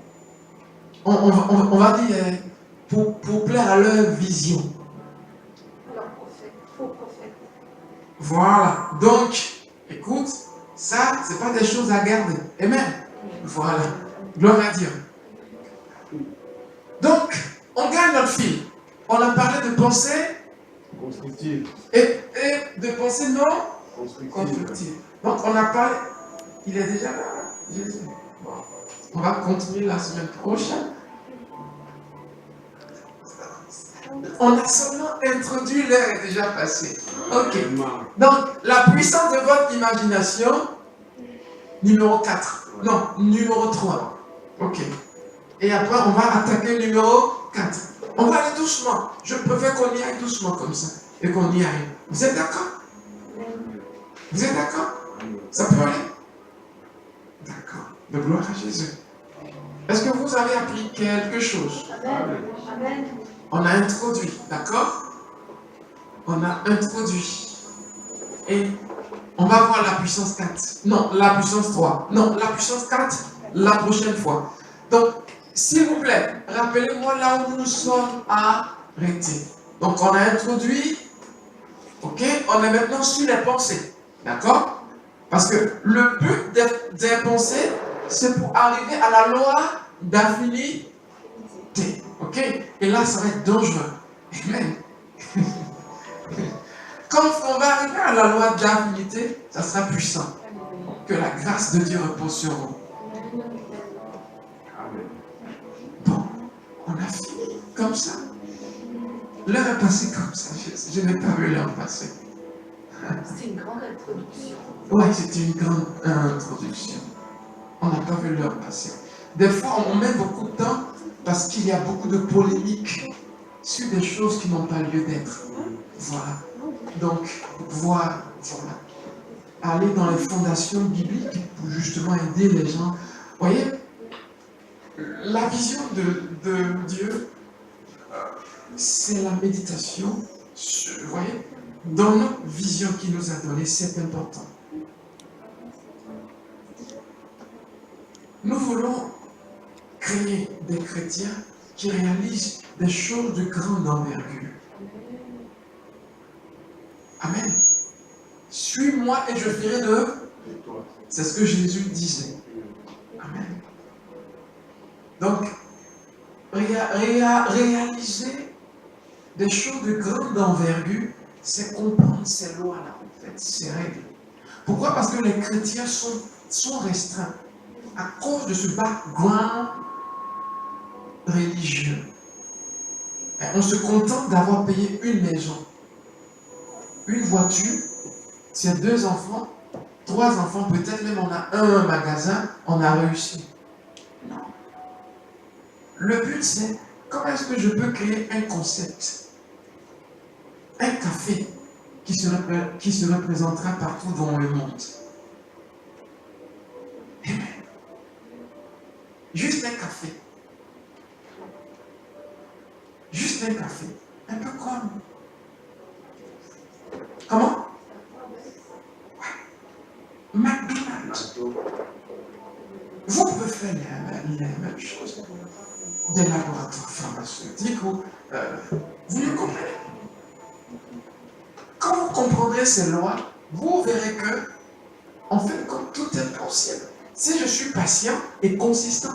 on va dire, pour plaire à leur vision. Alors, prophète, faux prophète. Voilà. Donc, écoute, ça, c'est pas des choses à garder. Amen. Voilà. Gloire à Dieu. Donc, on gagne notre fil. On a parlé de pensée Constructive. et de pensée non Constructive. constructive. Donc, on a parlé. Il est déjà là, Jésus. Bon. On va continuer la semaine prochaine. On a seulement introduit, l'heure est déjà passée. Ok. Donc, la puissance de votre imagination, numéro 4. Non, numéro 3. Ok. Et après, on va attaquer le numéro 4. On va aller doucement. Je préfère qu'on y aille doucement comme ça. Et qu'on y aille. Vous êtes d'accord? Vous êtes d'accord? Ça peut aller? D'accord. De gloire à Jésus. Est-ce que vous avez appris quelque chose? Amen. On a introduit, d'accord? On a introduit. Et on va voir la puissance 4. Non, la puissance 3. Non, la puissance 4, la prochaine fois. Donc, s'il vous plaît, rappelez-moi là où nous sommes arrêtés. Donc, on a introduit, ok? On est maintenant sur les pensées, d'accord? Parce que le but des pensées, c'est pour arriver à la loi d'infinité. Ok? Et là, ça va être dangereux. Amen. Quand on va arriver à la loi de l'infinité, ça sera puissant. Que la grâce de Dieu repose sur vous. Bon, on a fini comme ça. L'heure est passée comme ça. Je n'ai pas vu l'heure passer. C'est une grande introduction. Oui, c'est une grande introduction. On n'a pas vu l'heure passer. Des fois, on met beaucoup de temps parce qu'il y a beaucoup de polémiques sur des choses qui n'ont pas lieu d'être. Voilà. Donc, voilà. Aller dans les fondations bibliques pour justement aider les gens. Vous voyez, la vision de Dieu, c'est la méditation. Vous voyez, dans notre vision qu'il nous a donnée, c'est important. Nous voulons créer des chrétiens qui réalisent des choses de grande envergure. Amen. Suis-moi et je ferai de... C'est ce que Jésus disait. Amen. Donc, réaliser des choses de grande envergure, c'est comprendre ces lois-là, en fait, ces règles. Pourquoi? Parce que les chrétiens sont restreints à cause de ce background religieux. Et on se contente d'avoir payé une maison, une voiture, c'est 2 enfants, 3 enfants, peut-être même on a un magasin, on a réussi. Non. Le but c'est, comment est-ce que je peux créer un concept, un café qui se représentera partout dans le monde. Amen. Juste un café. Juste un café. Un peu comme... Comment? McDonald's. Vous pouvez faire les mêmes choses. Des laboratoires pharmaceutiques ou... vous me comprenez? Quand vous comprendrez ces lois, vous verrez que, en fait, comme tout est possible, si je suis patient et consistant,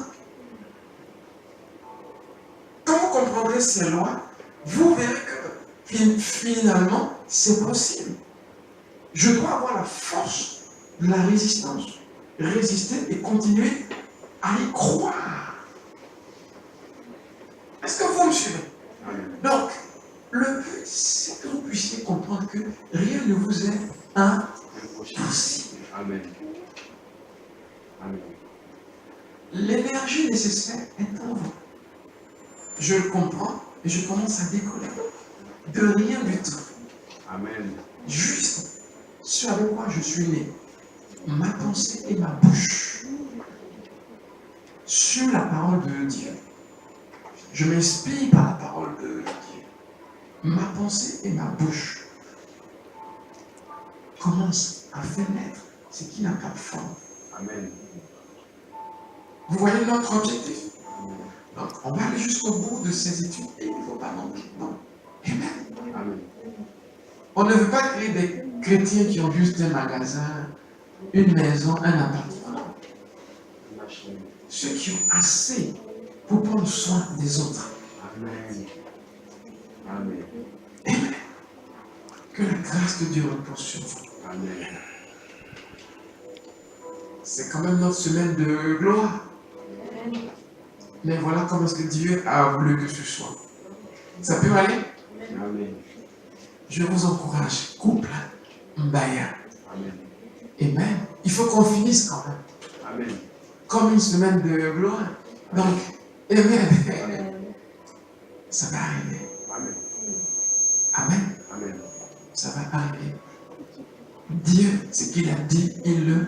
quand vous comprendrez ces lois, vous verrez que finalement, c'est possible. Je dois avoir la force de la résistance. Résister et continuer à y croire. Est-ce que vous me suivez? Donc, le but, c'est que vous puissiez comprendre que rien ne vous est impossible. Amen. Amen. L'énergie nécessaire est en vous. Je le comprends et je commence à décoller. De rien du tout. Amen. Juste ce avec quoi je suis né. Ma pensée et ma bouche. Sur la parole de Dieu. Je m'inspire par la parole de Dieu. Ma pensée et ma bouche commencent à faire naître ce qui n'a pas de forme. Amen. Vous voyez notre objectif? Donc, on va aller jusqu'au bout de ces études et il ne faut pas manquer. Non. Amen. Amen. On ne veut pas créer des chrétiens qui ont juste un magasin, une maison, un appartement. ceux qui ont assez pour prendre soin des autres. Amen. Amen. Amen. Que la grâce de Dieu repose sur vous. Amen. C'est quand même notre semaine de gloire. Mais voilà comment est-ce que Dieu a voulu que ce soit. Ça peut aller? Amen. Je vous encourage, couple, mbaya. Amen. Amen. Il faut qu'on finisse quand même. Amen. Comme une semaine de gloire. Donc, Amen. Amen. Ça va arriver. Amen. Amen. Amen. Ça va arriver. Dieu, ce qu'il a dit, il le